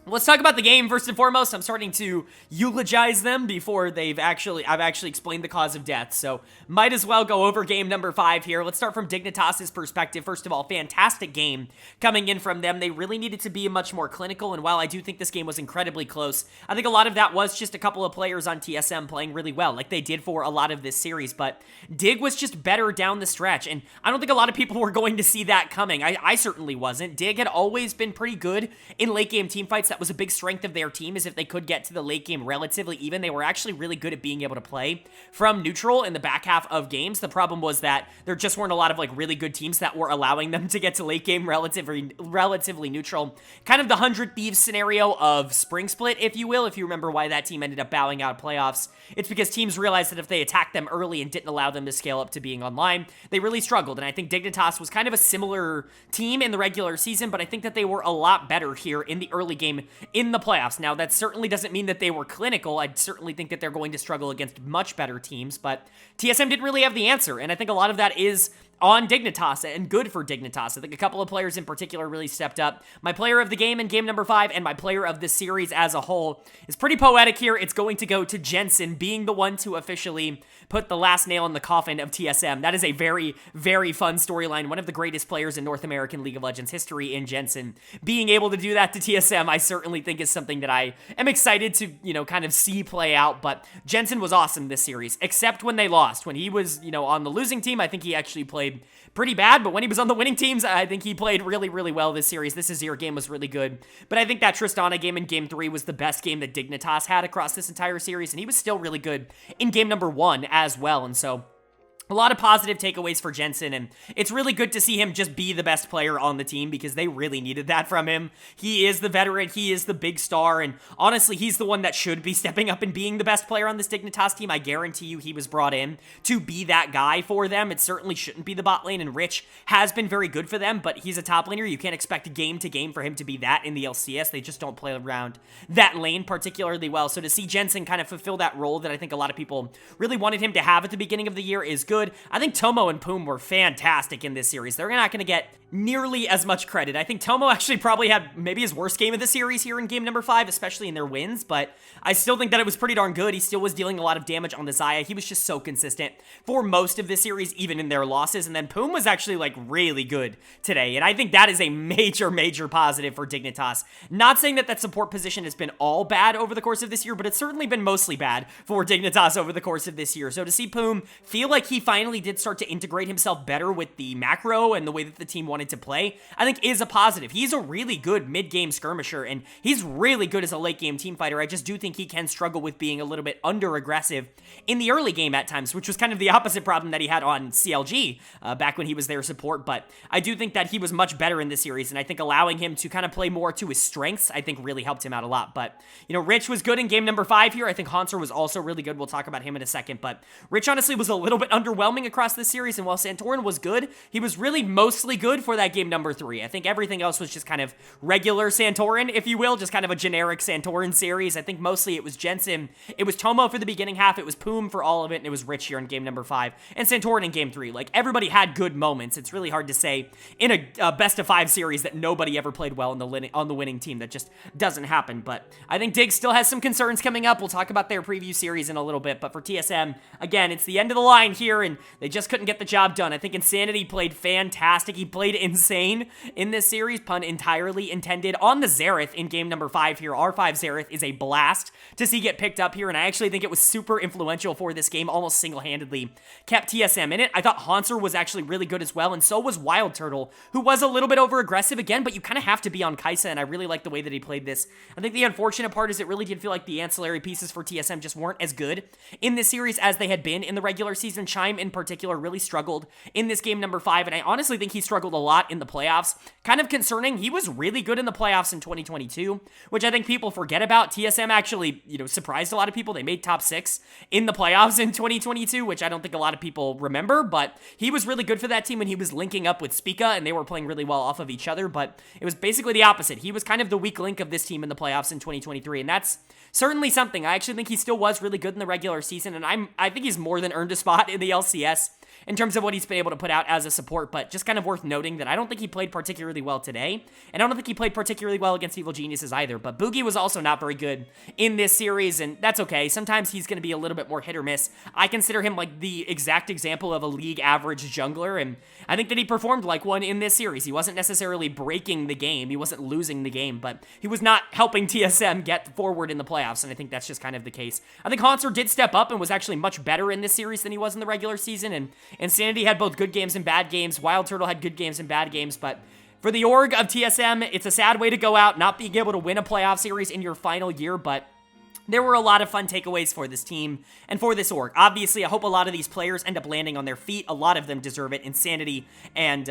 let's talk about the game first and foremost. I'm starting to eulogize them before I've actually explained the cause of death, so might as well go over game number 5 here. Let's start from Dignitas' perspective. First of all, fantastic game coming in from them. They really needed to be much more clinical, and while I do think this game was incredibly close, I think a lot of that was just a couple of players on TSM playing really well, like they did for a lot of this series. But Dig was just better down the stretch, and I don't think a lot of people were going to see that coming. I certainly wasn't. Dig had always been pretty good in late game teamfights. That was a big strength of their team, is if they could get to the late game relatively even. They were actually really good at being able to play from neutral in the back half of games. The problem was that there just weren't a lot of like really good teams that were allowing them to get to late game relatively neutral. Kind of the 100 Thieves scenario of Spring Split, if you will. If you remember why that team ended up bowing out of playoffs, it's because teams realized that if they attacked them early and didn't allow them to scale up to being online, they really struggled. And I think Dignitas was kind of a similar team in the regular season, but I think that they were a lot better here in the early game in the playoffs. Now, that certainly doesn't mean that they were clinical. I certainly think that they're going to struggle against much better teams, but TSM didn't really have the answer, and I think a lot of that is on Dignitas, and good for Dignitas. I think a couple of players in particular really stepped up. My player of the game in game number 5 and my player of this series as a whole is pretty poetic here. It's going to go to Jensen being the one to officially put the last nail in the coffin of TSM. That is a very, very fun storyline. One of the greatest players in North American League of Legends history in Jensen. Being able to do that to TSM, I certainly think is something that I am excited to, you know, kind of see play out. But Jensen was awesome this series, except when they lost. When he was, you know, on the losing team, I think he actually played pretty bad, but when he was on the winning teams, I think he played really, really well this series. This Azir game was really good, but I think that Tristana game in game 3 was the best game that Dignitas had across this entire series, and he was still really good in game number 1 as well, and so a lot of positive takeaways for Jensen, and it's really good to see him just be the best player on the team because they really needed that from him. He is the veteran, he is the big star, and honestly, he's the one that should be stepping up and being the best player on this Dignitas team. I guarantee you he was brought in to be that guy for them. It certainly shouldn't be the bot lane, and Rich has been very good for them, but he's a top laner. You can't expect game to game for him to be that in the LCS. They just don't play around that lane particularly well, so to see Jensen kind of fulfill that role that I think a lot of people really wanted him to have at the beginning of the year is good. good. I think Tomo and Poom were fantastic in this series. They're not going to get nearly as much credit. I think Tomo actually probably had maybe his worst game of the series here in game number 5, especially in their wins, but I still think that it was pretty darn good. He still was dealing a lot of damage on the Xayah. He was just so consistent for most of this series, even in their losses, and then Poom was actually, like, really good today, and I think that is a major, major positive for Dignitas. Not saying that support position has been all bad over the course of this year, but it's certainly been mostly bad for Dignitas over the course of this year. So to see Poom feel like he finally did start to integrate himself better with the macro and the way that the team wanted to play, I think is a positive. He's a really good mid-game skirmisher, and he's really good as a late-game team fighter. I just do think he can struggle with being a little bit under-aggressive in the early game at times, which was kind of the opposite problem that he had on CLG back when he was their support, but I do think that he was much better in this series, and I think allowing him to kind of play more to his strengths, I think really helped him out a lot. But, you know, Rich was good in game number 5 here. I think Hanser was also really good. We'll talk about him in a second, but Rich honestly was a little bit underwhelming across this series, and while Santorin was good, he was really mostly good for that game number 3. I think everything else was just kind of regular Santorin, if you will, just kind of a generic Santorin series. I think mostly it was Jensen, it was Tomo for the beginning half, it was Poom for all of it, and it was Rich here in game number 5, and Santorin in game 3. Like, everybody had good moments. It's really hard to say in a best-of-5 series that nobody ever played well on the winning team. That just doesn't happen, but I think Dig still has some concerns coming up. We'll talk about their preview series in a little bit, but for TSM, again, it's the end of the line here, and they just couldn't get the job done. I think Insanity played fantastic. He played insane in this series, pun entirely intended, on the Xerath in game number 5 here. R5 Xerath is a blast to see get picked up here, and I actually think it was super influential for this game, almost single-handedly kept TSM in it. I thought Hanser was actually really good as well, and so was Wild Turtle, who was a little bit over-aggressive again, but you kind of have to be on Kaisa, and I really like the way that he played this. I think the unfortunate part is it really did feel like the ancillary pieces for TSM just weren't as good in this series as they had been in the regular season. Chime, in particular, really struggled in this game number 5, and I honestly think he struggled a lot in the playoffs. Kind of concerning. He was really good in the playoffs in 2022, which I think people forget about. TSM actually, you know, surprised a lot of people. They made top 6 in the playoffs in 2022, which I don't think a lot of people remember, but he was really good for that team when he was linking up with Spica, and they were playing really well off of each other, but it was basically the opposite. He was kind of the weak link of this team in the playoffs in 2023, and that's certainly something. I actually think he still was really good in the regular season, and I think he's more than earned a spot in the LCS in terms of what he's been able to put out as a support, but just kind of worth noting that I don't think he played particularly well today, and I don't think he played particularly well against Evil Geniuses either, but Boogie was also not very good in this series, and that's okay. Sometimes he's going to be a little bit more hit or miss. I consider him like the exact example of a league average jungler, and I think that he performed like one in this series. He wasn't necessarily breaking the game, he wasn't losing the game, but he was not helping TSM get forward in the playoffs, and I think that's just kind of the case. I think Hanser did step up and was actually much better in this series than he was in the regular season, and Insanity had both good games and bad games. Wild Turtle had good games and bad games, but for the org of TSM, it's a sad way to go out, not being able to win a playoff series in your final year, but there were a lot of fun takeaways for this team and for this org. Obviously, I hope a lot of these players end up landing on their feet. A lot of them deserve it. Insanity and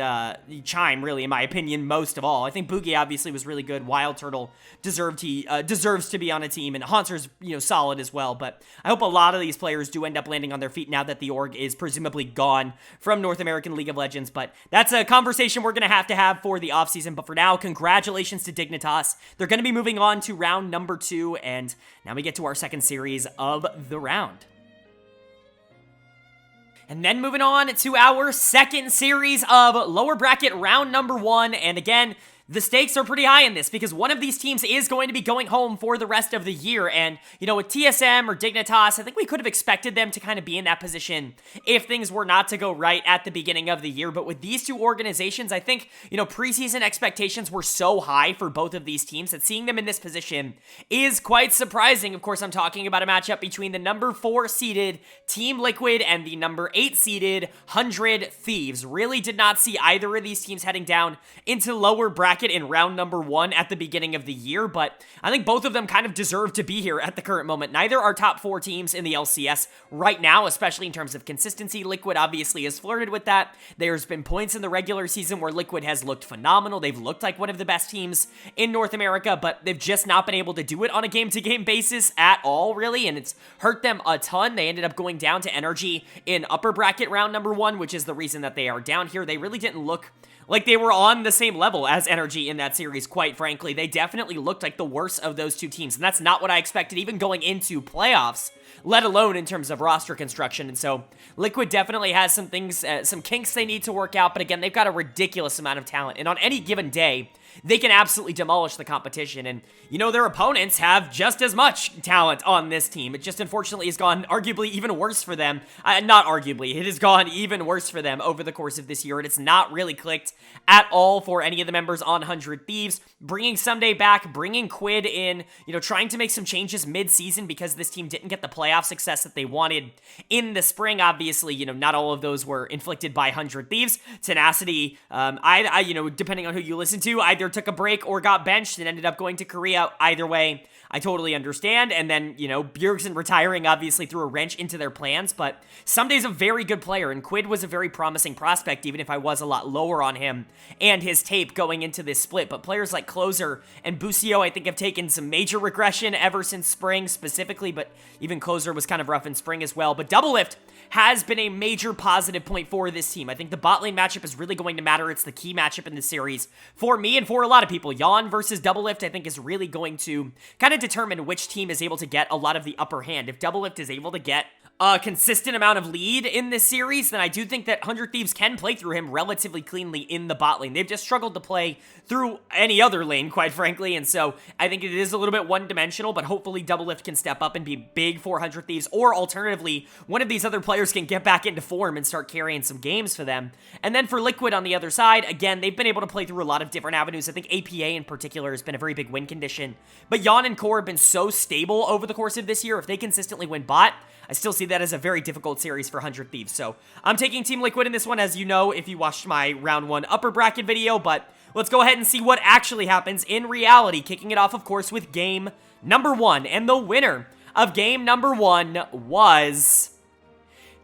Chime, really, in my opinion, most of all. I think Boogie obviously was really good. Wild Turtle deserves to be on a team, and Hanser's, you know, solid as well. But I hope a lot of these players do end up landing on their feet now that the org is presumably gone from North American League of Legends. But that's a conversation we're going to have for the offseason. But for now, congratulations to Dignitas. They're going to be moving on to round number 2, and now we get to our second series of the round. And then moving on to our second series of lower bracket round number 1, and again, the stakes are pretty high in this because one of these teams is going to be going home for the rest of the year. And, you know, with TSM or Dignitas, I think we could have expected them to kind of be in that position if things were not to go right at the beginning of the year. But with these two organizations, I think, you know, preseason expectations were so high for both of these teams that seeing them in this position is quite surprising. Of course, I'm talking about a matchup between the number 4 seeded Team Liquid and the number 8 seeded 100 Thieves. Really did not see either of these teams heading down into lower bracket in round number 1 at the beginning of the year, but I think both of them kind of deserve to be here at the current moment. Neither are top 4 teams in the LCS right now, especially in terms of consistency. Liquid obviously has flirted with that. There's been points in the regular season where Liquid has looked phenomenal. They've looked like one of the best teams in North America, but they've just not been able to do it on a game-to-game basis at all, really, and it's hurt them a ton. They ended up going down to Energy in upper bracket round number 1, which is the reason that they are down here. They really didn't look like they were on the same level as Energy in that series, quite frankly. They definitely looked like the worst of those two teams, and that's not what I expected even going into playoffs, let alone in terms of roster construction. And so Liquid definitely has some things, some kinks they need to work out, but again, they've got a ridiculous amount of talent, and on any given day, they can absolutely demolish the competition, and, you know, their opponents have just as much talent on this team. It just unfortunately has gone arguably even worse for them. Not arguably, it has gone even worse for them over the course of this year, and it's not really clicked at all for any of the members on 100 Thieves. Bringing Someday back, bringing Quid in, you know, trying to make some changes mid-season because this team didn't get the playoff success that they wanted in the spring. Obviously, you know, not all of those were inflicted by 100 Thieves. Tenacity, you know, depending on who you listen to, either took a break or got benched and ended up going to Korea. Either way, I totally understand. And then, you know, Bjergsen retiring obviously threw a wrench into their plans, but Someday's a very good player, and Quid was a very promising prospect, even if I was a lot lower on him and his tape going into this split. But players like Closer and Busio, I think, have taken some major regression ever since spring specifically, but even Closer was kind of rough in spring as well. But Doublelift has been a major positive point for this team. I think the bot lane matchup is really going to matter. It's the key matchup in the series for me and for a lot of people. Yawn versus Doublelift, I think, is really going to kind of determine which team is able to get a lot of the upper hand. If Doublelift is able to get a consistent amount of lead in this series, then I do think that 100 Thieves can play through him relatively cleanly in the bot lane. They've just struggled to play through any other lane, quite frankly, and so I think it is a little bit one-dimensional, but hopefully Doublelift can step up and be big for 100 Thieves, or alternatively, one of these other players can get back into form and start carrying some games for them. And then for Liquid on the other side, again, they've been able to play through a lot of different avenues. I think APA in particular has been a very big win condition, but Yawn and Core have been so stable over the course of this year. If they consistently win bot, I still see that as a very difficult series for 100 Thieves. So I'm taking Team Liquid in this one, as you know, if you watched my round 1 upper bracket video, but let's go ahead and see what actually happens in reality, kicking it off, of course, with game number 1. And the winner of game number 1 was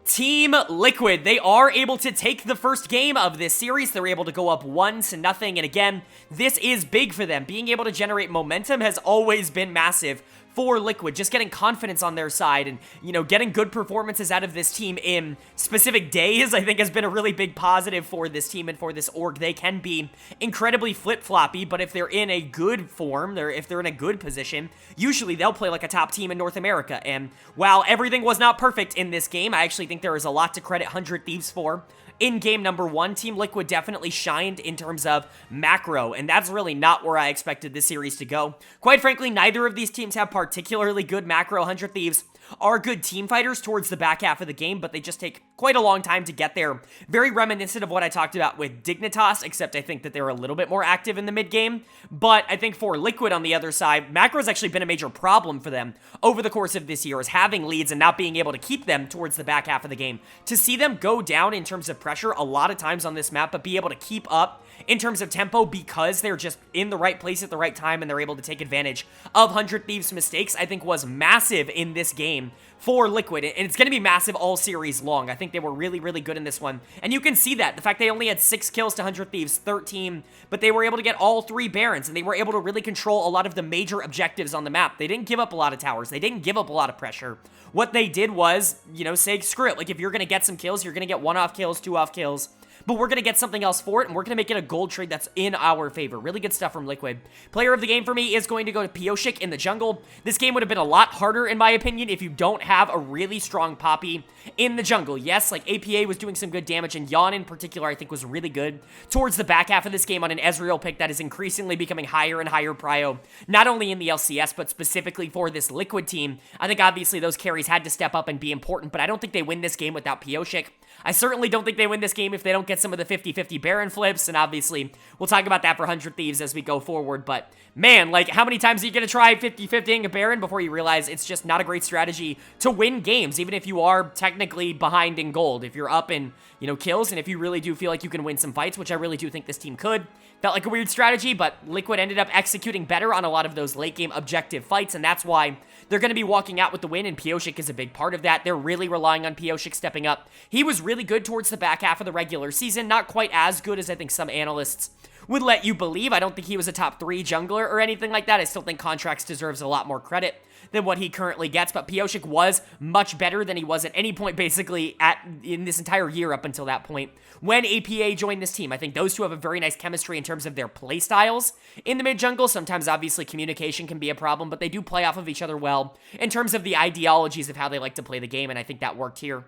Team Liquid. They are able to take the first game of this series. They're able to go up 1-0, and again, this is big for them. Being able to generate momentum has always been massive for Liquid. Just getting confidence on their side and, you know, getting good performances out of this team in specific days, I think, has been a really big positive for this team and for this org. They can be incredibly flip-floppy, but if they're in a good form, if they're in a good position, usually they'll play like a top team in North America. And while everything was not perfect in this game, I actually think there is a lot to credit 100 Thieves for. In game number 1, Team Liquid definitely shined in terms of macro, and that's really not where I expected this series to go. Quite frankly, neither of these teams have particularly good macro. 100 Thieves are good team fighters towards the back half of the game, but they just take quite a long time to get there. Very reminiscent of what I talked about with Dignitas, except I think that they're a little bit more active in the mid-game. But I think for Liquid on the other side, macro has actually been a major problem for them over the course of this year, is having leads and not being able to keep them towards the back half of the game. To see them go down in terms of pressure a lot of times on this map, but be able to keep up in terms of tempo because they're just in the right place at the right time and they're able to take advantage of 100 Thieves' mistakes, I think was massive in this game for Liquid, and it's going to be massive all series long. I think they were really, really good in this one, and you can see that. The fact they only had 6 kills to 100 Thieves, 13, but they were able to get all 3 Barons, and they were able to really control a lot of the major objectives on the map. They didn't give up a lot of towers. They didn't give up a lot of pressure. What they did was, you know, say, screw it. Like, if you're going to get some kills, you're going to get 1-off kills, 2-off kills, but we're going to get something else for it, and we're going to make it a gold trade that's in our favor. Really good stuff from Liquid. Player of the game for me is going to go to Pioshik in the jungle. This game would have been a lot harder, in my opinion, if you don't have a really strong Poppy in the jungle. Yes, like, APA was doing some good damage, and Yawn in particular, I think, was really good towards the back half of this game on an Ezreal pick that is increasingly becoming higher and higher prio, not only in the LCS, but specifically for this Liquid team. I think, obviously, those carries had to step up and be important, but I don't think they win this game without Pioshik. I certainly don't think they win this game if they don't get some of the 50-50 Baron flips, and obviously, we'll talk about that for 100 Thieves as we go forward, but man, like, how many times are you going to try 50-50ing a Baron before you realize it's just not a great strategy to win games, even if you are technically behind in gold, if you're up in, you know, kills, and if you really do feel like you can win some fights, which I really do think this team could. Felt like a weird strategy, but Liquid ended up executing better on a lot of those late-game objective fights, and that's why they're going to be walking out with the win, and Pioshik is a big part of that. They're really relying on Pioshik stepping up. He was really good towards the back half of the regular season. season. Not quite as good as I think some analysts would let you believe. I don't think he was a top 3 jungler or anything like that. I still think Contracts deserves a lot more credit than what he currently gets, but Pyosik was much better than he was at any point basically in this entire year up until that point when APA joined this team. I think those two have a very nice chemistry in terms of their play styles in the mid jungle. Sometimes obviously communication can be a problem, but they do play off of each other well in terms of the ideologies of how they like to play the game, and I think that worked here.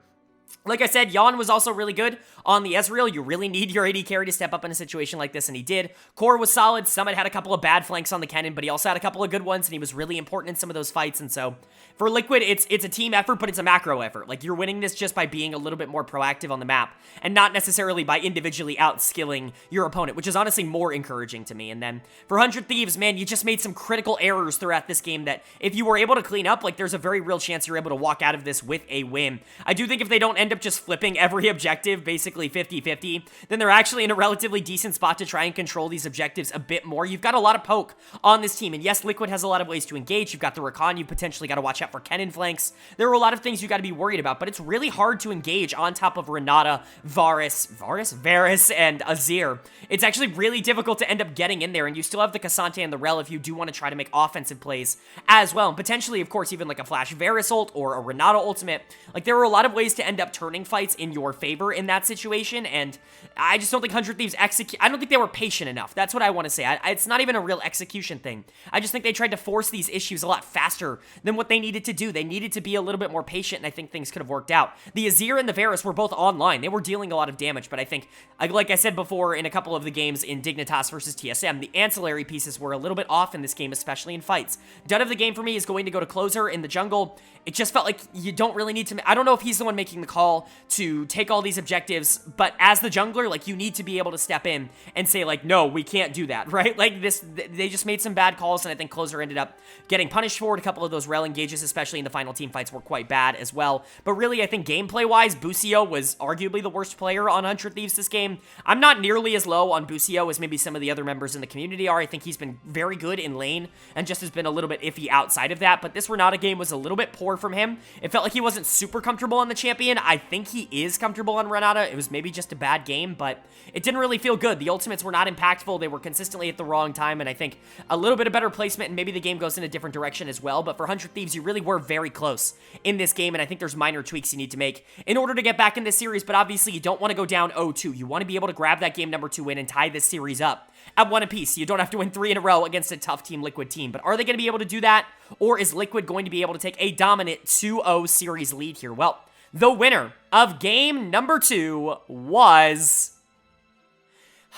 Like I said, Jan was also really good on the Ezreal. You really need your AD carry to step up in a situation like this, and he did. Core was solid. Summit had a couple of bad flanks on the Kennen, but he also had a couple of good ones, and he was really important in some of those fights, and so for Liquid, it's a team effort, but it's a macro effort. Like, you're winning this just by being a little bit more proactive on the map, and not necessarily by individually outskilling your opponent, which is honestly more encouraging to me. And then for 100 Thieves, man, you just made some critical errors throughout this game that if you were able to clean up, like, there's a very real chance you're able to walk out of this with a win. I do think if they don't end up just flipping every objective, basically 50-50, then they're actually in a relatively decent spot to try and control these objectives a bit more. You've got a lot of poke on this team, and yes, Liquid has a lot of ways to engage. You've got the Rakan, you potentially got to watch out for Kennen flanks. There are a lot of things you got to be worried about, but it's really hard to engage on top of Renata, Varus, and Azir. It's actually really difficult to end up getting in there, and you still have the Cassante and the Rel if you do want to try to make offensive plays as well, and potentially, of course, even like a Flash Varus ult or a Renata ultimate. Like, there are a lot of ways to end up turning fights in your favor in that situation, and I just don't think 100 Thieves I don't think they were patient enough. That's what I want to say. It's not even a real execution thing. I just think they tried to force these issues a lot faster than what they needed to do. They needed to be a little bit more patient, and I think things could have worked out. The Azir and the Varus were both online. They were dealing a lot of damage, but I think, like I said before in a couple of the games in Dignitas versus TSM, the ancillary pieces were a little bit off in this game, especially in fights. Done of the game for me is going to go to Closer in the jungle. It just felt like you don't really need to... I don't know if he's the one making the call to take all these objectives, but as the jungler, like, you need to be able to step in and say, like, no, we can't do that, right? Like, they just made some bad calls, and I think Closer ended up getting punished for it. A couple of those Rel engages, especially in the final team fights, were quite bad as well. But really, I think gameplay-wise, Busio was arguably the worst player on 100 Thieves this game. I'm not nearly as low on Busio as maybe some of the other members in the community are. I think he's been very good in lane and just has been a little bit iffy outside of that, but this Renata game was a little bit poor from him. It felt like he wasn't super comfortable on the champion. I think he is comfortable on Renata. It was maybe just a bad game, but it didn't really feel good. The ultimates were not impactful. They were consistently at the wrong time, and I think a little bit of better placement, and maybe the game goes in a different direction as well, but for 100 Thieves, you really were very close in this game, and I think there's minor tweaks you need to make in order to get back in this series, but obviously you don't want to go down 0-2. You want to be able to grab that game number 2 win and tie this series up at 1 apiece. You don't have to win 3 in a row against a tough Team Liquid team, but are they going to be able to do that, or is Liquid going to be able to take a dominant 2-0 series lead here? Well, the winner of game number 2 was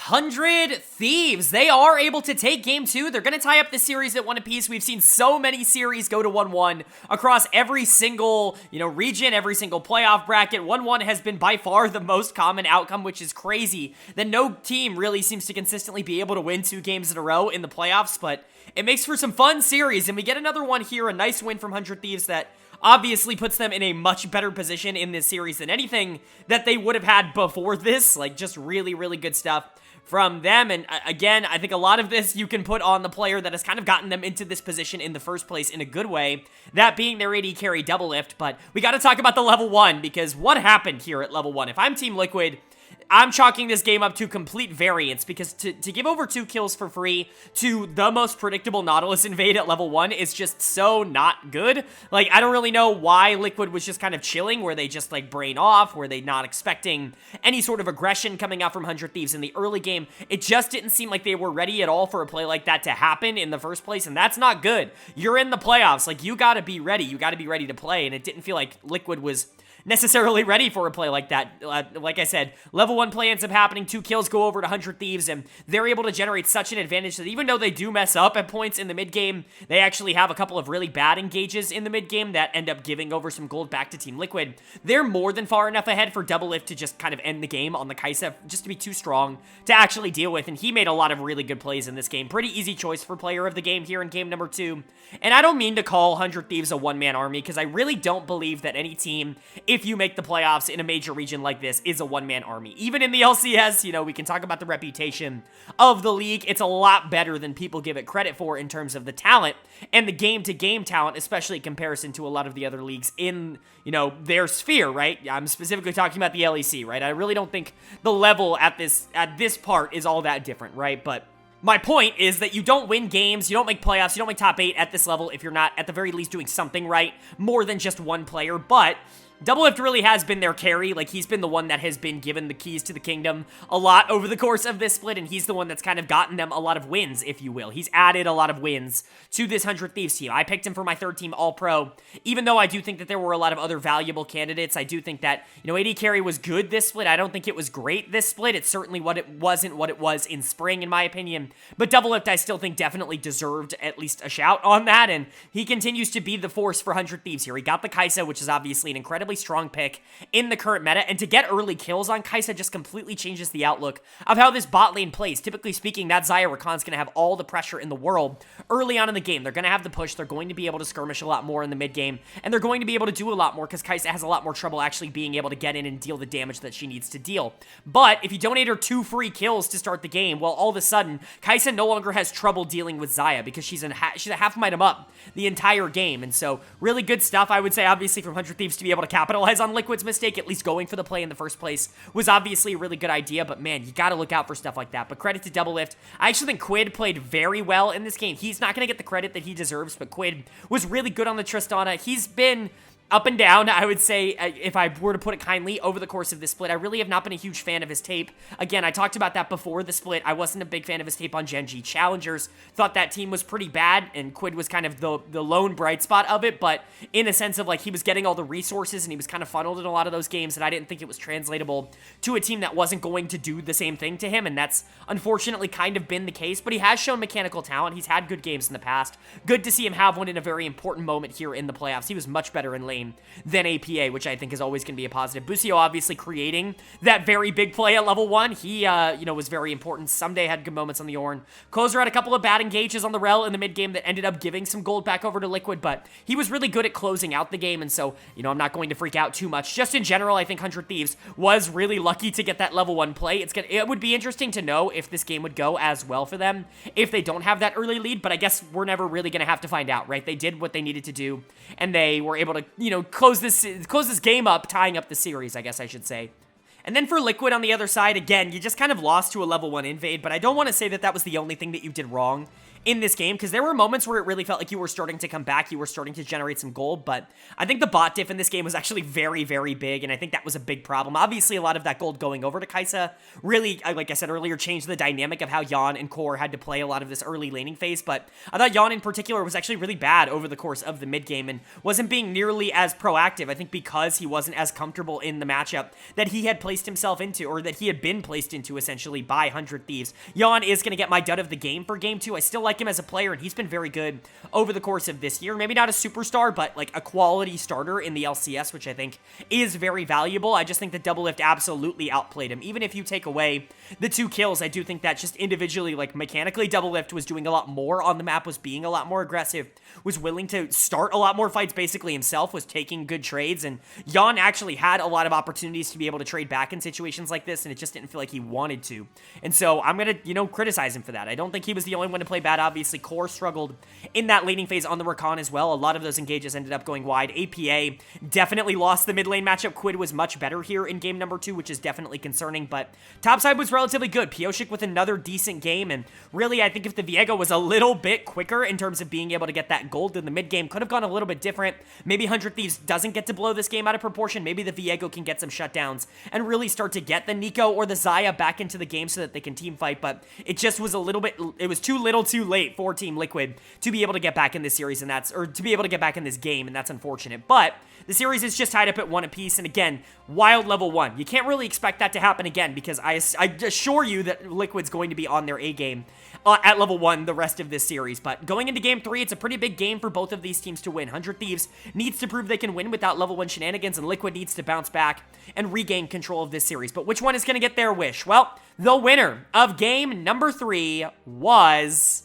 100 Thieves. They are able to take game 2. They're going to tie up the series at 1 apiece. We've seen so many series go to 1-1 across every single, region, every single playoff bracket. 1-1 has been by far the most common outcome, which is crazy that no team really seems to consistently be able to win 2 games in a row in the playoffs, but it makes for some fun series, and we get another one here, a nice win from 100 Thieves that obviously puts them in a much better position in this series than anything that they would have had before this. Like, just really, really good stuff from them. And again, I think a lot of this you can put on the player that has kind of gotten them into this position in the first place in a good way, that being their AD carry double lift. But we got to talk about the level 1, because what happened here at level 1? If I'm Team Liquid, I'm chalking this game up to complete variance, because to give over 2 kills for free to the most predictable Nautilus invade at level 1 is just so not good. Like, I don't really know why Liquid was just kind of chilling. Were they just, like, brain off? Were they not expecting any sort of aggression coming out from 100 Thieves in the early game? It just didn't seem like they were ready at all for a play like that to happen in the first place, and that's not good. You're in the playoffs. Like, you gotta be ready. You gotta be ready to play, and it didn't feel like Liquid was necessarily ready for a play like that. Like I said, level 1 play ends up happening, 2 kills go over to 100 Thieves, and they're able to generate such an advantage that even though they do mess up at points in the mid game, they actually have a couple of really bad engages in the mid game that end up giving over some gold back to Team Liquid. They're more than far enough ahead for Double Lift to just kind of end the game on the Kaisa, just to be too strong to actually deal with, and he made a lot of really good plays in this game. Pretty easy choice for player of the game here in game number 2. And I don't mean to call 100 Thieves a one-man army, because I really don't believe that any team, if if you make the playoffs in a major region like this, is a one-man army. Even in the LCS, you know, we can talk about the reputation of the league. It's a lot better than people give it credit for in terms of the talent and the game-to-game talent, especially in comparison to a lot of the other leagues in, you know, their sphere, right? I'm specifically talking about the LEC, right? I really don't think the level at this part is all that different, right? But my point is that you don't win games, you don't make playoffs, you don't make top 8 at this level if you're not, at the very least, doing something right more than just one player. But Doublelift really has been their carry. Like, he's been the one that has been given the keys to the kingdom a lot over the course of this split, and he's the one that's kind of gotten them a lot of wins, if you will. He's added a lot of wins to this 100 Thieves team. I picked him for my third team All-Pro, even though I do think that there were a lot of other valuable candidates. I do think that, you know, AD carry was good this split. I don't think it was great this split. It's certainly what it was in spring, in my opinion. But Doublelift, I still think, definitely deserved at least a shout on that, and he continues to be the force for 100 Thieves here. He got the Kai'Sa, which is obviously an incredibly strong pick in the current meta, and to get early kills on Kai'Sa just completely changes the outlook of how this bot lane plays. Typically speaking, that Xayah Rakan's going to have all the pressure in the world early on in the game. They're going to have the push, they're going to be able to skirmish a lot more in the mid game, and they're going to be able to do a lot more because Kai'Sa has a lot more trouble actually being able to get in and deal the damage that she needs to deal. But if you donate her 2 free kills to start the game, well, all of a sudden, Kai'Sa no longer has trouble dealing with Xayah because she's a half item up the entire game, and so really good stuff, I would say, obviously, from 100 Thieves to be able to capitalize on Liquid's mistake, at least going for the play in the first place, was obviously a really good idea, but man, you gotta look out for stuff like that. But credit to Doublelift. I actually think Quid played very well in this game. He's not gonna get the credit that he deserves, but Quid was really good on the Tristana. He's been up and down, I would say, if I were to put it kindly, over the course of this split. I really have not been a huge fan of his tape. Again, I talked about that before the split. I wasn't a big fan of his tape on Gen G Challengers. Thought that team was pretty bad, and Quid was kind of the lone bright spot of it, but in a sense of, like, he was getting all the resources, and he was kind of funneled in a lot of those games, and I didn't think it was translatable to a team that wasn't going to do the same thing to him, and that's unfortunately kind of been the case, but he has shown mechanical talent. He's had good games in the past. Good to see him have one in a very important moment here in the playoffs. He was much better in lane than APA, which I think is always going to be a positive. Busio obviously creating that very big play at level 1. He, you know, was very important. Someday had good moments on the Ornn. Closer had a couple of bad engages on the Rel in the mid game that ended up giving some gold back over to Liquid, but he was really good at closing out the game, and so, you know, I'm not going to freak out too much. Just in general, I think 100 Thieves was really lucky to get that level 1 play. It would be interesting to know if this game would go as well for them if they don't have that early lead, but I guess we're never really going to have to find out, right? They did what they needed to do, and they were able to, you know, close this game up, tying up the series, I guess I should say. And then for Liquid on the other side, again, you just kind of lost to a level 1 invade, but I don't want to say that that was the only thing that you did wrong in this game, because there were moments where it really felt like you were starting to come back, you were starting to generate some gold, but I think the bot diff in this game was actually very, very big, and I think that was a big problem. Obviously, a lot of that gold going over to Kai'Sa really, like I said earlier, changed the dynamic of how Yeon and Core had to play a lot of this early laning phase, but I thought Yeon in particular was actually really bad over the course of the mid game and wasn't being nearly as proactive, I think because he wasn't as comfortable in the matchup that he had placed himself into, or that he had been placed into, essentially, by 100 Thieves. Yeon is going to get my dud of the game for game 2. I still like him as a player, and he's been very good over the course of this year. Maybe not a superstar, but like a quality starter in the LCS, which I think is very valuable. I just think that Doublelift absolutely outplayed him. Even if you take away the 2 kills, I do think that just individually, like mechanically, Doublelift was doing a lot more on the map, was being a lot more aggressive, was willing to start a lot more fights basically himself, was taking good trades, and Yeon actually had a lot of opportunities to be able to trade back in situations like this, and it just didn't feel like he wanted to. And so I'm going to, you know, criticize him for that. I don't think he was the only one to play bad. Obviously, Core struggled in that laning phase on the Rakan as well. A lot of those engages ended up going wide. APA definitely lost the mid lane matchup. Quid was much better here in game number 2, which is definitely concerning, but topside was relatively good. Pioshik with another decent game, and really, I think if the Viego was a little bit quicker in terms of being able to get that gold in the mid game, could have gone a little bit different. Maybe 100 Thieves doesn't get to blow this game out of proportion. Maybe the Viego can get some shutdowns and really start to get the Nico or the Xayah back into the game so that they can team fight, but it just was a little bit, it was too little too late for Team Liquid to be able to get back in this series, and that's, or to be able to get back in this game, and that's unfortunate. But the series is just tied up at 1 apiece, and again, wild level 1. You can't really expect that to happen again, because I assure you that Liquid's going to be on their A game at level 1 the rest of this series. But going into game 3, it's a pretty big game for both of these teams to win. 100 Thieves needs to prove they can win without level 1 shenanigans, and Liquid needs to bounce back and regain control of this series. But which one is going to get their wish? Well, the winner of game number 3 was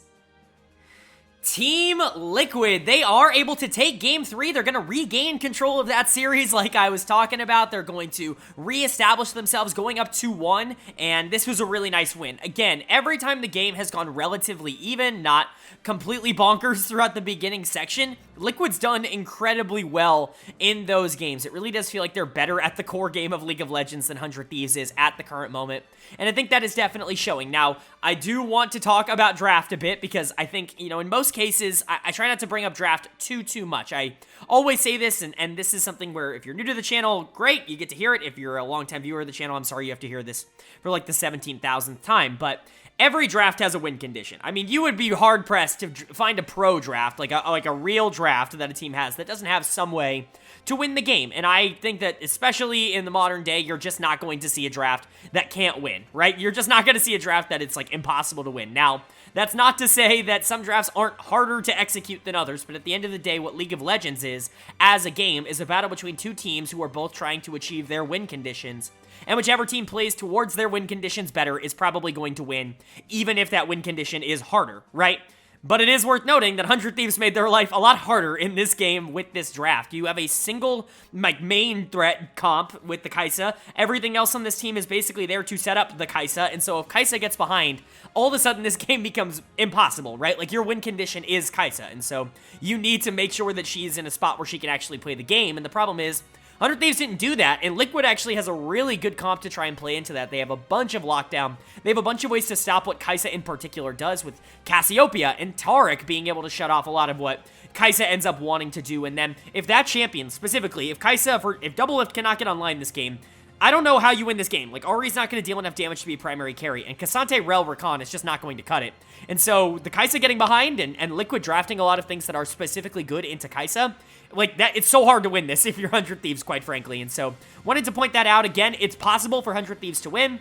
Team Liquid, they are able to take Game 3. They're going to regain control of that series like I was talking about. They're going to reestablish themselves going up 2-1, and this was a really nice win. Again, every time the game has gone relatively even, not completely bonkers throughout the beginning section, Liquid's done incredibly well in those games. It really does feel like they're better at the core game of League of Legends than 100 Thieves is at the current moment, and I think that is definitely showing. Now, I do want to talk about draft a bit because I think, you know, in most cases, I try not to bring up draft too much. I always say this, and this is something where if you're new to the channel, great, you get to hear it. If you're a longtime viewer of the channel, I'm sorry you have to hear this for like the 17,000th time, but every draft has a win condition. I mean, you would be hard-pressed to find a pro draft, like a real draft that a team has that doesn't have some way to win the game. And I think that especially in the modern day, you're just not going to see a draft that can't win, right? You're just not going to see a draft that it's like impossible to win. Now, that's not to say that some drafts aren't harder to execute than others, but at the end of the day, what League of Legends is, as a game, is a battle between two teams who are both trying to achieve their win conditions. And whichever team plays towards their win conditions better is probably going to win, even if that win condition is harder, right? But it is worth noting that 100 Thieves made their life a lot harder in this game with this draft. You have a single, like, main threat comp with the Kai'Sa. Everything else on this team is basically there to set up the Kai'Sa, and so if Kai'Sa gets behind, all of a sudden this game becomes impossible, right? Like, your win condition is Kai'Sa, and so you need to make sure that she's in a spot where she can actually play the game, and the problem is, 100 Thieves didn't do that, and Liquid actually has a really good comp to try and play into that. They have a bunch of lockdown. They have a bunch of ways to stop what Kai'Sa in particular does, with Cassiopeia and Taric being able to shut off a lot of what Kai'Sa ends up wanting to do. And then if that champion, specifically, if Kai'Sa, if Doublelift cannot get online this game, I don't know how you win this game. Like, Ahri's not going to deal enough damage to be a primary carry, and Cassante, Rel, Rakan is just not going to cut it. And so, the Kai'Sa getting behind, and Liquid drafting a lot of things that are specifically good into Kai'Sa, like, that, it's so hard to win this if you're 100 Thieves, quite frankly. And so, wanted to point that out. Again, it's possible for 100 Thieves to win.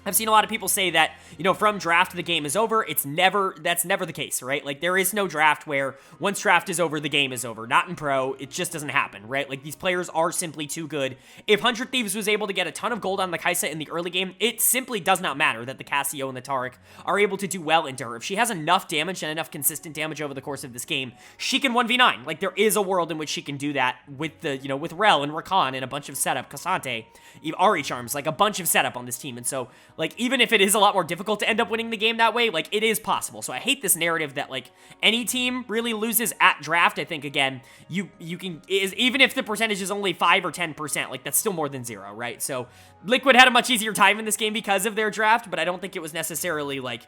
I've seen a lot of people say that, you know, from draft, the game is over. That's never the case, right? Like, there is no draft where once draft is over, the game is over. Not in pro. It just doesn't happen, right? Like, these players are simply too good. If 100 Thieves was able to get a ton of gold on the Kai'Sa in the early game, it simply does not matter that the Cassio and the Taric are able to do well into her. If she has enough damage and enough consistent damage over the course of this game, she can 1v9. Like, there is a world in which she can do that with the, you know, with Rel and Rakan and a bunch of setup, Cassante, Ahri charms, like a bunch of setup on this team. And so, like, even if it is a lot more difficult to end up winning the game that way, like, it is possible. So I hate this narrative that, like, any team really loses at draft. I think, again, you can, even if the percentage is only 5 or 10%, like, that's still more than 0, right? So Liquid had a much easier time in this game because of their draft, but I don't think it was necessarily, like,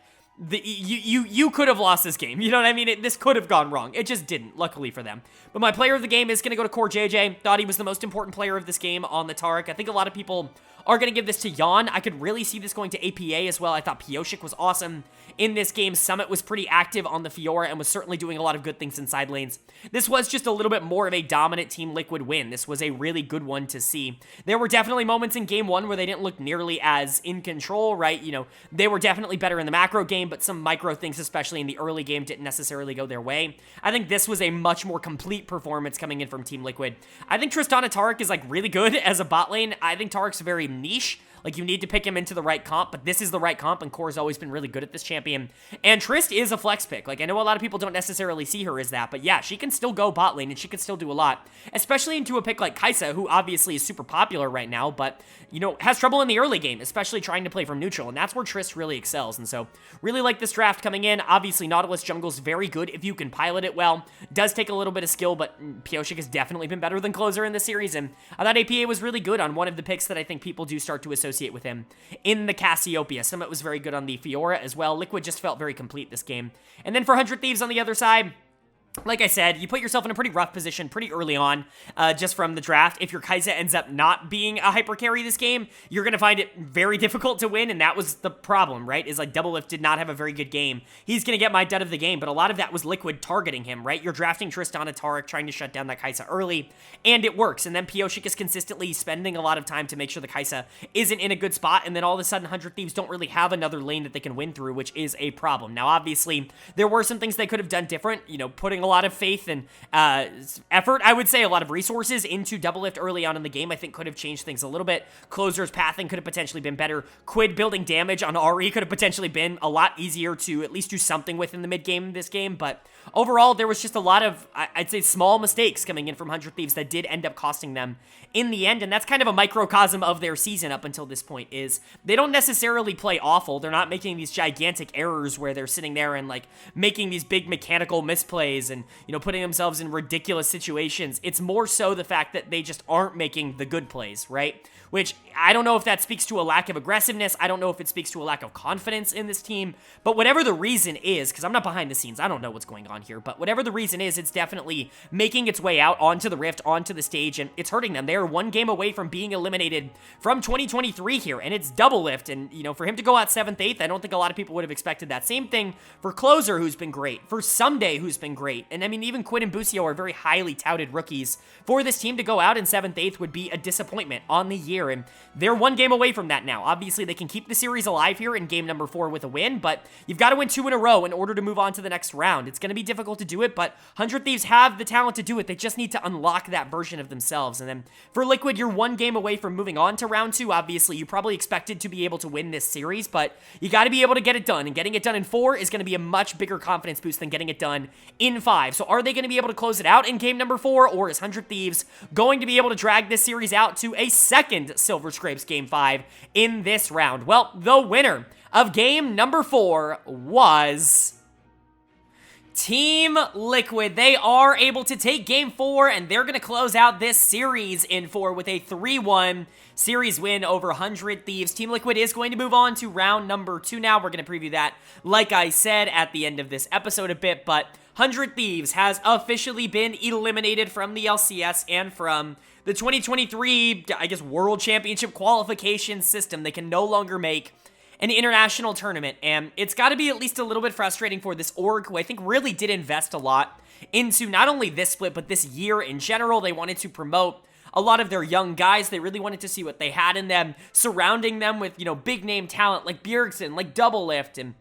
you could have lost this game. You know what I mean? This could have gone wrong. It just didn't, luckily for them. But my player of the game is going to go to Core JJ. Thought he was the most important player of this game on the Taric. I think a lot of people are going to give this to Yon. I could really see this going to APA as well. I thought Pioshik was awesome in this game. Summit was pretty active on the Fiora and was certainly doing a lot of good things in side lanes. This was just a little bit more of a dominant Team Liquid win. This was a really good one to see. There were definitely moments in game 1 where they didn't look nearly as in control, right? You know, they were definitely better in the macro game, but some micro things, especially in the early game, didn't necessarily go their way. I think this was a much more complete performance coming in from Team Liquid. I think Tristana Taric is, like, really good as a bot lane. I think Taric's very niche. Like, you need to pick him into the right comp, but this is the right comp, and Core's always been really good at this champion. And Trist is a flex pick. Like, I know a lot of people don't necessarily see her as that, but yeah, she can still go bot lane, and she can still do a lot. Especially into a pick like Kai'Sa, who obviously is super popular right now, but, you know, has trouble in the early game, especially trying to play from neutral, and that's where Trist really excels. And so, really like this draft coming in. Obviously, Nautilus jungle's very good if you can pilot it well. Does take a little bit of skill, but Pioshik has definitely been better than Closer in this series, and I thought APA was really good on one of the picks that I think people do start to associate with him in the Cassiopeia. Summit was very good on the Fiora as well. Liquid just felt very complete this game. And then for 100 Thieves on the other side, like I said, you put yourself in a pretty rough position pretty early on, just from the draft. If your Kai'Sa ends up not being a hyper carry this game, you're going to find it very difficult to win, and that was the problem, right? Is like Doublelift did not have a very good game. He's going to get my dud of the game, but a lot of that was Liquid targeting him, right? You're drafting Tristana Taric, trying to shut down that Kai'Sa early, and it works. And then Pioshik is consistently spending a lot of time to make sure the Kai'Sa isn't in a good spot, and then all of a sudden 100 Thieves don't really have another lane that they can win through, which is a problem. Now, obviously, there were some things they could have done different, you know, putting a lot of faith and effort, I would say, a lot of resources into Doublelift early on in the game. I think could have changed things a little bit. Closer's pathing could have potentially been better. Quid building damage on RE could have potentially been a lot easier to at least do something with in the mid-game this game, but overall, there was just a lot of, I'd say, small mistakes coming in from 100 Thieves that did end up costing them in the end, and that's kind of a microcosm of their season up until this point, is they don't necessarily play awful. They're not making these gigantic errors where they're sitting there and, like, making these big mechanical misplays and, you know, putting themselves in ridiculous situations. It's more so the fact that they just aren't making the good plays, right? Which, I don't know if that speaks to a lack of aggressiveness. I don't know if it speaks to a lack of confidence in this team. But whatever the reason is, because I'm not behind the scenes, I don't know what's going on here, but whatever the reason is, it's definitely making its way out onto the Rift, onto the stage, and it's hurting them. They are one game away from being eliminated from 2023 here, and it's Doublelift, and, you know, for him to go out 7th, 8th, I don't think a lot of people would have expected that. Same thing for Closer, who's been great, for Someday, who's been great, and I mean, even Quid and Busio are very highly touted rookies. For this team to go out in 7th, 8th would be a disappointment on the year, and they're one game away from that now. Obviously, they can keep the series alive here in game number 4 with a win, but you've got to win 2 in a row in order to move on to the next round. It's going to be difficult to do it, but 100 Thieves have the talent to do it. They just need to unlock that version of themselves. And then for Liquid, you're one game away from moving on to round 2. Obviously, you probably expected to be able to win this series, but you got to be able to get it done, and getting it done in 4 is going to be a much bigger confidence boost than getting it done in 5. So are they going to be able to close it out in game number 4, or is 100 Thieves going to be able to drag this series out to a second Silver Scrapes game 5 in this round? Well, the winner of game number 4 was Team Liquid. They are able to take game 4, and they're going to close out this series in 4 with a 3-1 series win over 100 Thieves. Team Liquid is going to move on to round number 2 now. We're going to preview that, like I said, at the end of this episode a bit, but 100 Thieves has officially been eliminated from the LCS and from the 2023, I guess, World Championship qualification system. They can no longer make an international tournament, and it's got to be at least a little bit frustrating for this org, who I think really did invest a lot into not only this split, but this year in general. They wanted to promote a lot of their young guys. They really wanted to see what they had in them, surrounding them with, you know, big name talent like Bjergsen, like Doublelift, and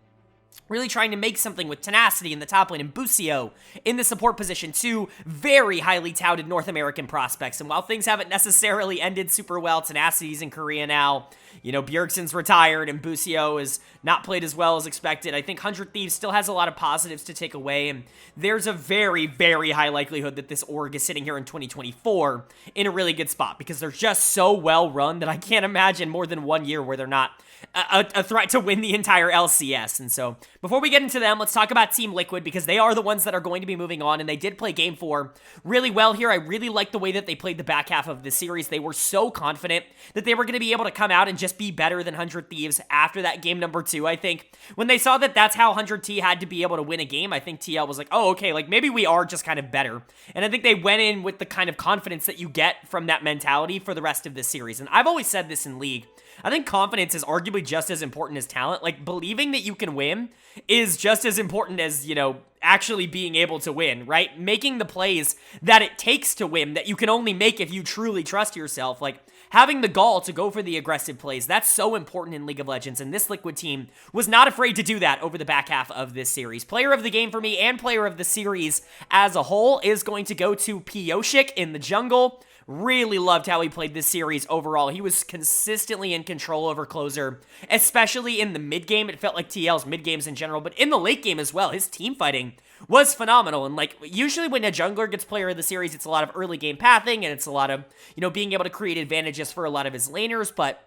really trying to make something with Tenacity in the top lane and Busio in the support position, 2 very highly touted North American prospects. And while things haven't necessarily ended super well, Tenacity's in Korea now, you know, Bjergsen's retired and Busio is not played as well as expected. I think 100 Thieves still has a lot of positives to take away, and there's a very, very high likelihood that this org is sitting here in 2024 in a really good spot, because they're just so well run that I can't imagine more than 1 year where they're not a threat to win the entire LCS. And so before we get into them, let's talk about Team Liquid, because they are the ones that are going to be moving on, and they did play game 4 really well here. I really liked the way that they played the back half of the series. They were so confident that they were going to be able to come out and just be better than 100 Thieves after that game number 2. I think when they saw that that's how 100T had to be able to win a game, I think TL was like, oh, okay, like maybe we are just kind of better. And I think they went in with the kind of confidence that you get from that mentality for the rest of this series. And I've always said this in League, I think confidence is arguably just as important as talent. Like, believing that you can win is just as important as, you know, actually being able to win, right? Making the plays that it takes to win, that you can only make if you truly trust yourself. Like, having the gall to go for the aggressive plays, that's so important in League of Legends, and this Liquid team was not afraid to do that over the back half of this series. Player of the game for me, and player of the series as a whole, is going to go to Pioshik in the jungle. Really loved how he played this series overall. He was consistently in control over Closer, especially in the mid game. It felt like TL's mid games in general, but in the late game as well, his team fighting was phenomenal. And like, usually when a jungler gets player of the series, it's a lot of early game pathing, and it's a lot of, you know, being able to create advantages for a lot of his laners. But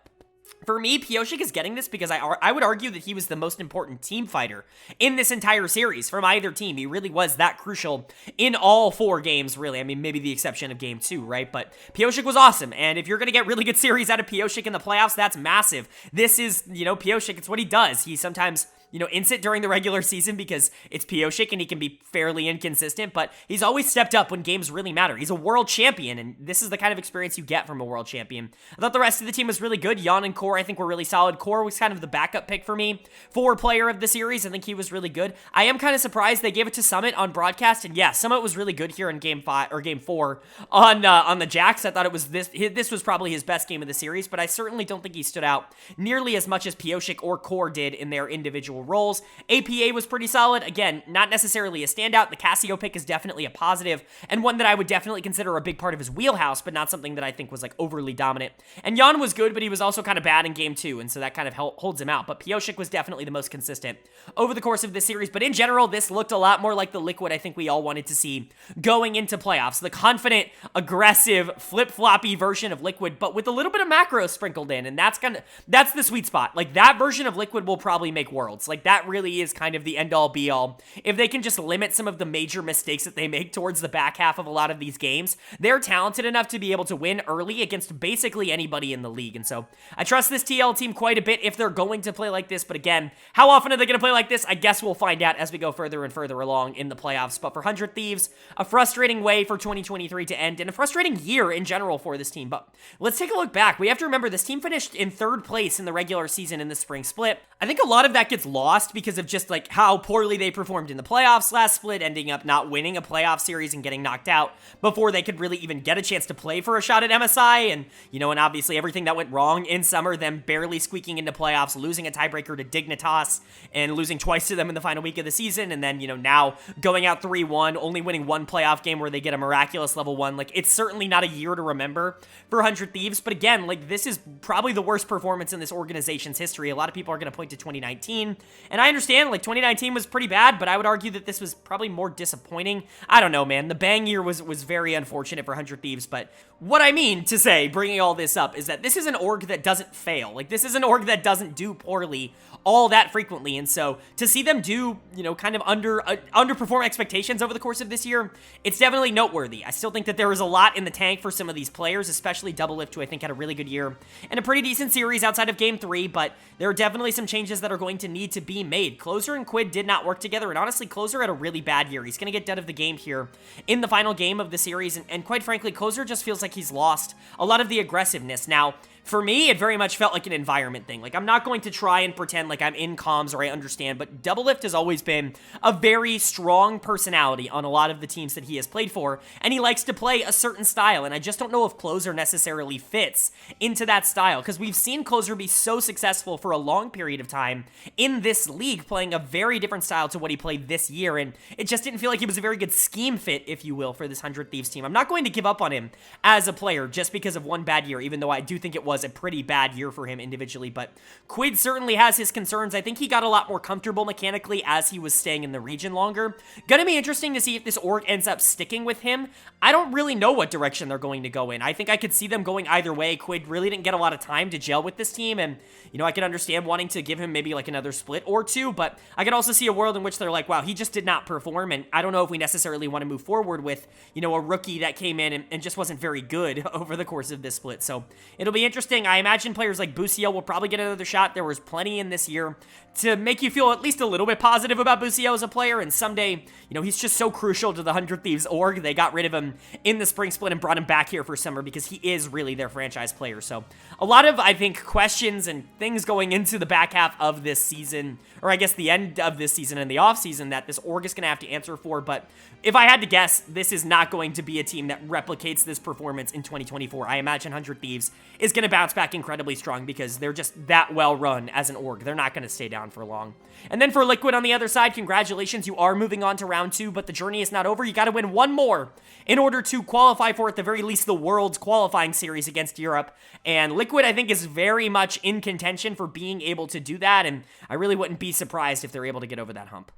for me, Pioshik is getting this because I would argue that he was the most important team fighter in this entire series from either team. He really was that crucial in all 4 games, really. I mean, maybe the exception of game 2, right? But Pioshik was awesome, and if you're going to get really good series out of Pioshik in the playoffs, that's massive. This is, you know, Pioshik, it's what he does. He sometimes, you know, inset during the regular season because it's Pioshik and he can be fairly inconsistent, but he's always stepped up when games really matter. He's a world champion, and this is the kind of experience you get from a world champion. I thought the rest of the team was really good. Jan and Core, I think, were really solid. Core was kind of the backup pick for me for player of the series. I think he was really good. I am kind of surprised they gave it to Summit on broadcast, and yeah, Summit was really good here in game 5 or game 4 on the Jax. I thought it was this was probably his best game of the series, but I certainly don't think he stood out nearly as much as Pioshik or Core did in their individual individual roles. APA was pretty solid. Again, not necessarily a standout. The Cassio pick is definitely a positive, and one that I would definitely consider a big part of his wheelhouse, but not something that I think was like overly dominant. And Jan was good, but he was also kind of bad in game 2, and so that kind of holds him out. But Pioshik was definitely the most consistent over the course of this series. But in general, this looked a lot more like the Liquid I think we all wanted to see going into playoffs. The confident, aggressive, flip-floppy version of Liquid, but with a little bit of macro sprinkled in, and that's the sweet spot. Like, that version of Liquid will probably make Worlds. Like, that really is kind of the end-all, be-all. If they can just limit some of the major mistakes that they make towards the back half of a lot of these games, they're talented enough to be able to win early against basically anybody in the league. And so I trust this TL team quite a bit if they're going to play like this. But again, how often are they going to play like this? I guess we'll find out as we go further and further along in the playoffs. But for 100 Thieves, a frustrating way for 2023 to end, and a frustrating year in general for this team. But let's take a look back. We have to remember this team finished in 3rd place in the regular season in the spring split. I think a lot of that gets lost because of just like how poorly they performed in the playoffs last split, ending up not winning a playoff series and getting knocked out before they could really even get a chance to play for a shot at MSI. And, you know, and obviously everything that went wrong in summer, them barely squeaking into playoffs, losing a tiebreaker to Dignitas and losing twice to them in the final week of the season. And then, you know, now going out 3-1, only winning one playoff game where they get a miraculous level 1. Like, it's certainly not a year to remember for 100 Thieves. But again, like, this is probably the worst performance in this organization's history. A lot of people are going to point to 2019. And I understand, like, 2019 was pretty bad, but I would argue that this was probably more disappointing. I don't know, man. The bang year was very unfortunate for 100 Thieves, but what I mean to say, bringing all this up, is that this is an org that doesn't fail. Like, this is an org that doesn't do poorly all that frequently, and so to see them do, you know, kind of underperform expectations over the course of this year, it's definitely noteworthy. I still think that there is a lot in the tank for some of these players, especially Doublelift, who I think had a really good year and a pretty decent series outside of Game 3, but there are definitely some changes that are going to need to be made. Closer and Quid did not work together, and honestly, Closer had a really bad year. He's going to get dead of the game here in the final game of the series, and quite frankly, Closer just feels like he's lost a lot of the aggressiveness. Now, for me, it very much felt like an environment thing. Like, I'm not going to try and pretend like I'm in comms or I understand, but Doublelift has always been a very strong personality on a lot of the teams that he has played for, and he likes to play a certain style, and I just don't know if Closer necessarily fits into that style, because we've seen Closer be so successful for a long period of time in this league, playing a very different style to what he played this year, and it just didn't feel like he was a very good scheme fit, if you will, for this 100 Thieves team. I'm not going to give up on him as a player just because of one bad year, even though I do think it was a pretty bad year for him individually, but Quid certainly has his concerns. I think he got a lot more comfortable mechanically as he was staying in the region longer. Gonna be interesting to see if this org ends up sticking with him. I don't really know what direction they're going to go in. I think I could see them going either way. Quid really didn't get a lot of time to gel with this team, and, you know, I can understand wanting to give him maybe like another split or two, but I could also see a world in which they're like, wow, he just did not perform, and I don't know if we necessarily want to move forward with, you know, a rookie that came in and just wasn't very good over the course of this split. So it'll be interesting. I imagine players like Busio will probably get another shot. There was plenty in this year to make you feel at least a little bit positive about Busio as a player, and someday, you know, he's just so crucial to the 100 Thieves org. They got rid of him in the spring split and brought him back here for summer because he is really their franchise player. So a lot of, I think, questions and things going into the back half of this season, or I guess the end of this season and the off season, that this org is going to have to answer for. But if I had to guess, this is not going to be a team that replicates this performance in 2024. I imagine 100 Thieves is going to bounce back incredibly strong because they're just that well run as an org. They're not going to stay down for long. And then for Liquid on the other side, congratulations, you are moving on to round 2, but the journey is not over. You got to win one more in order to qualify for, at the very least, the World's qualifying series against Europe. And Liquid, I think, is very much in contention for being able to do that, and I really wouldn't be surprised if they're able to get over that hump.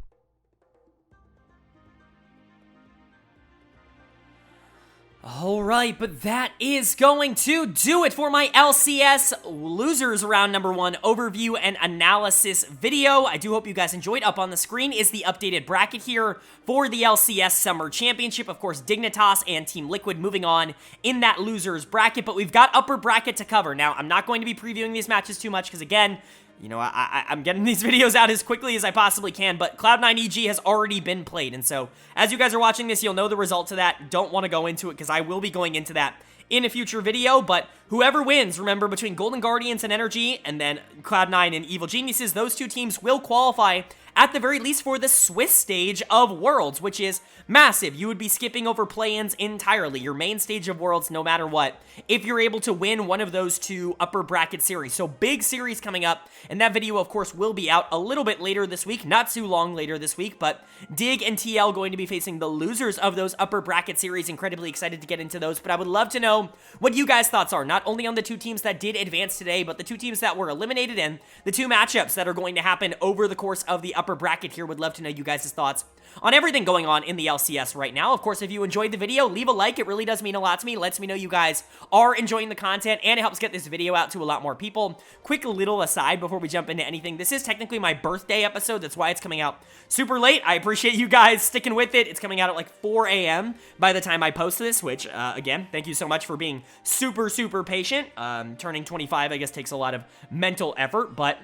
Alright, but that is going to do it for my LCS Losers Round Number 1 overview and analysis video. I do hope you guys enjoyed. Up on the screen is the updated bracket here for the LCS Summer Championship. Of course, Dignitas and Team Liquid moving on in that Losers bracket, but we've got upper bracket to cover. Now, I'm not going to be previewing these matches too much because, again, you know, I'm getting these videos out as quickly as I possibly can, but Cloud9 EG has already been played, and so as you guys are watching this, you'll know the result to that. Don't want to go into it because I will be going into that in a future video, but whoever wins, remember, between Golden Guardians and Energy, and then Cloud9 and Evil Geniuses, those two teams will qualify at the very least for the Swiss stage of Worlds, which is massive. You would be skipping over play-ins entirely, your main stage of Worlds no matter what, if you're able to win one of those two upper bracket series. So big series coming up, and that video, of course, will be out a little bit later this week, not too long later this week, but Dig and TL going to be facing the losers of those upper bracket series. Incredibly excited to get into those, but I would love to know what you guys' thoughts are, not only on the two teams that did advance today, but the two teams that were eliminated and the two matchups that are going to happen over the course of the upper bracket here. Would love to know you guys' thoughts on everything going on in the LCS right now. Of course, if you enjoyed the video, leave a like. It really does mean a lot to me. It lets me know you guys are enjoying the content, and it helps get this video out to a lot more people. Quick little aside before we jump into anything. This is technically my birthday episode. That's why it's coming out super late. I appreciate you guys sticking with it. It's coming out at like 4 a.m. by the time I post this, which, again, thank you so much for being super, super patient. Turning 25, I guess, takes a lot of mental effort, but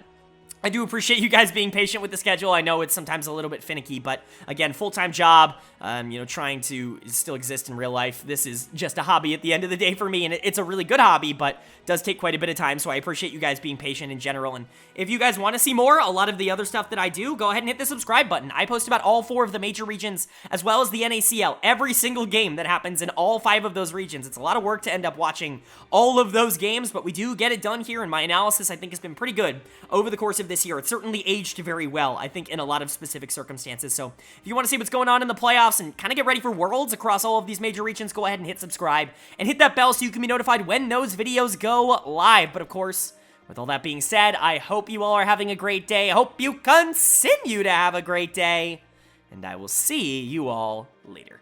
I do appreciate you guys being patient with the schedule. I know it's sometimes a little bit finicky, but again, full-time job, you know, trying to still exist in real life. This is just a hobby at the end of the day for me, and it's a really good hobby, but does take quite a bit of time, so I appreciate you guys being patient in general. And if you guys want to see more, a lot of the other stuff that I do, go ahead and hit the subscribe button. I post about all 4 of the major regions, as well as the NACL, every single game that happens in all 5 of those regions. It's a lot of work to end up watching all of those games, but we do get it done here, and my analysis, I think, has been pretty good over the course of this year. It's certainly aged very well, I think, in a lot of specific circumstances. So if you want to see what's going on in the playoffs and kind of get ready for Worlds across all of these major regions, go ahead and hit subscribe and hit that bell so you can be notified when those videos go live. But of course, with all that being said, I hope you all are having a great day. I hope you continue to have a great day, and I will see you all later.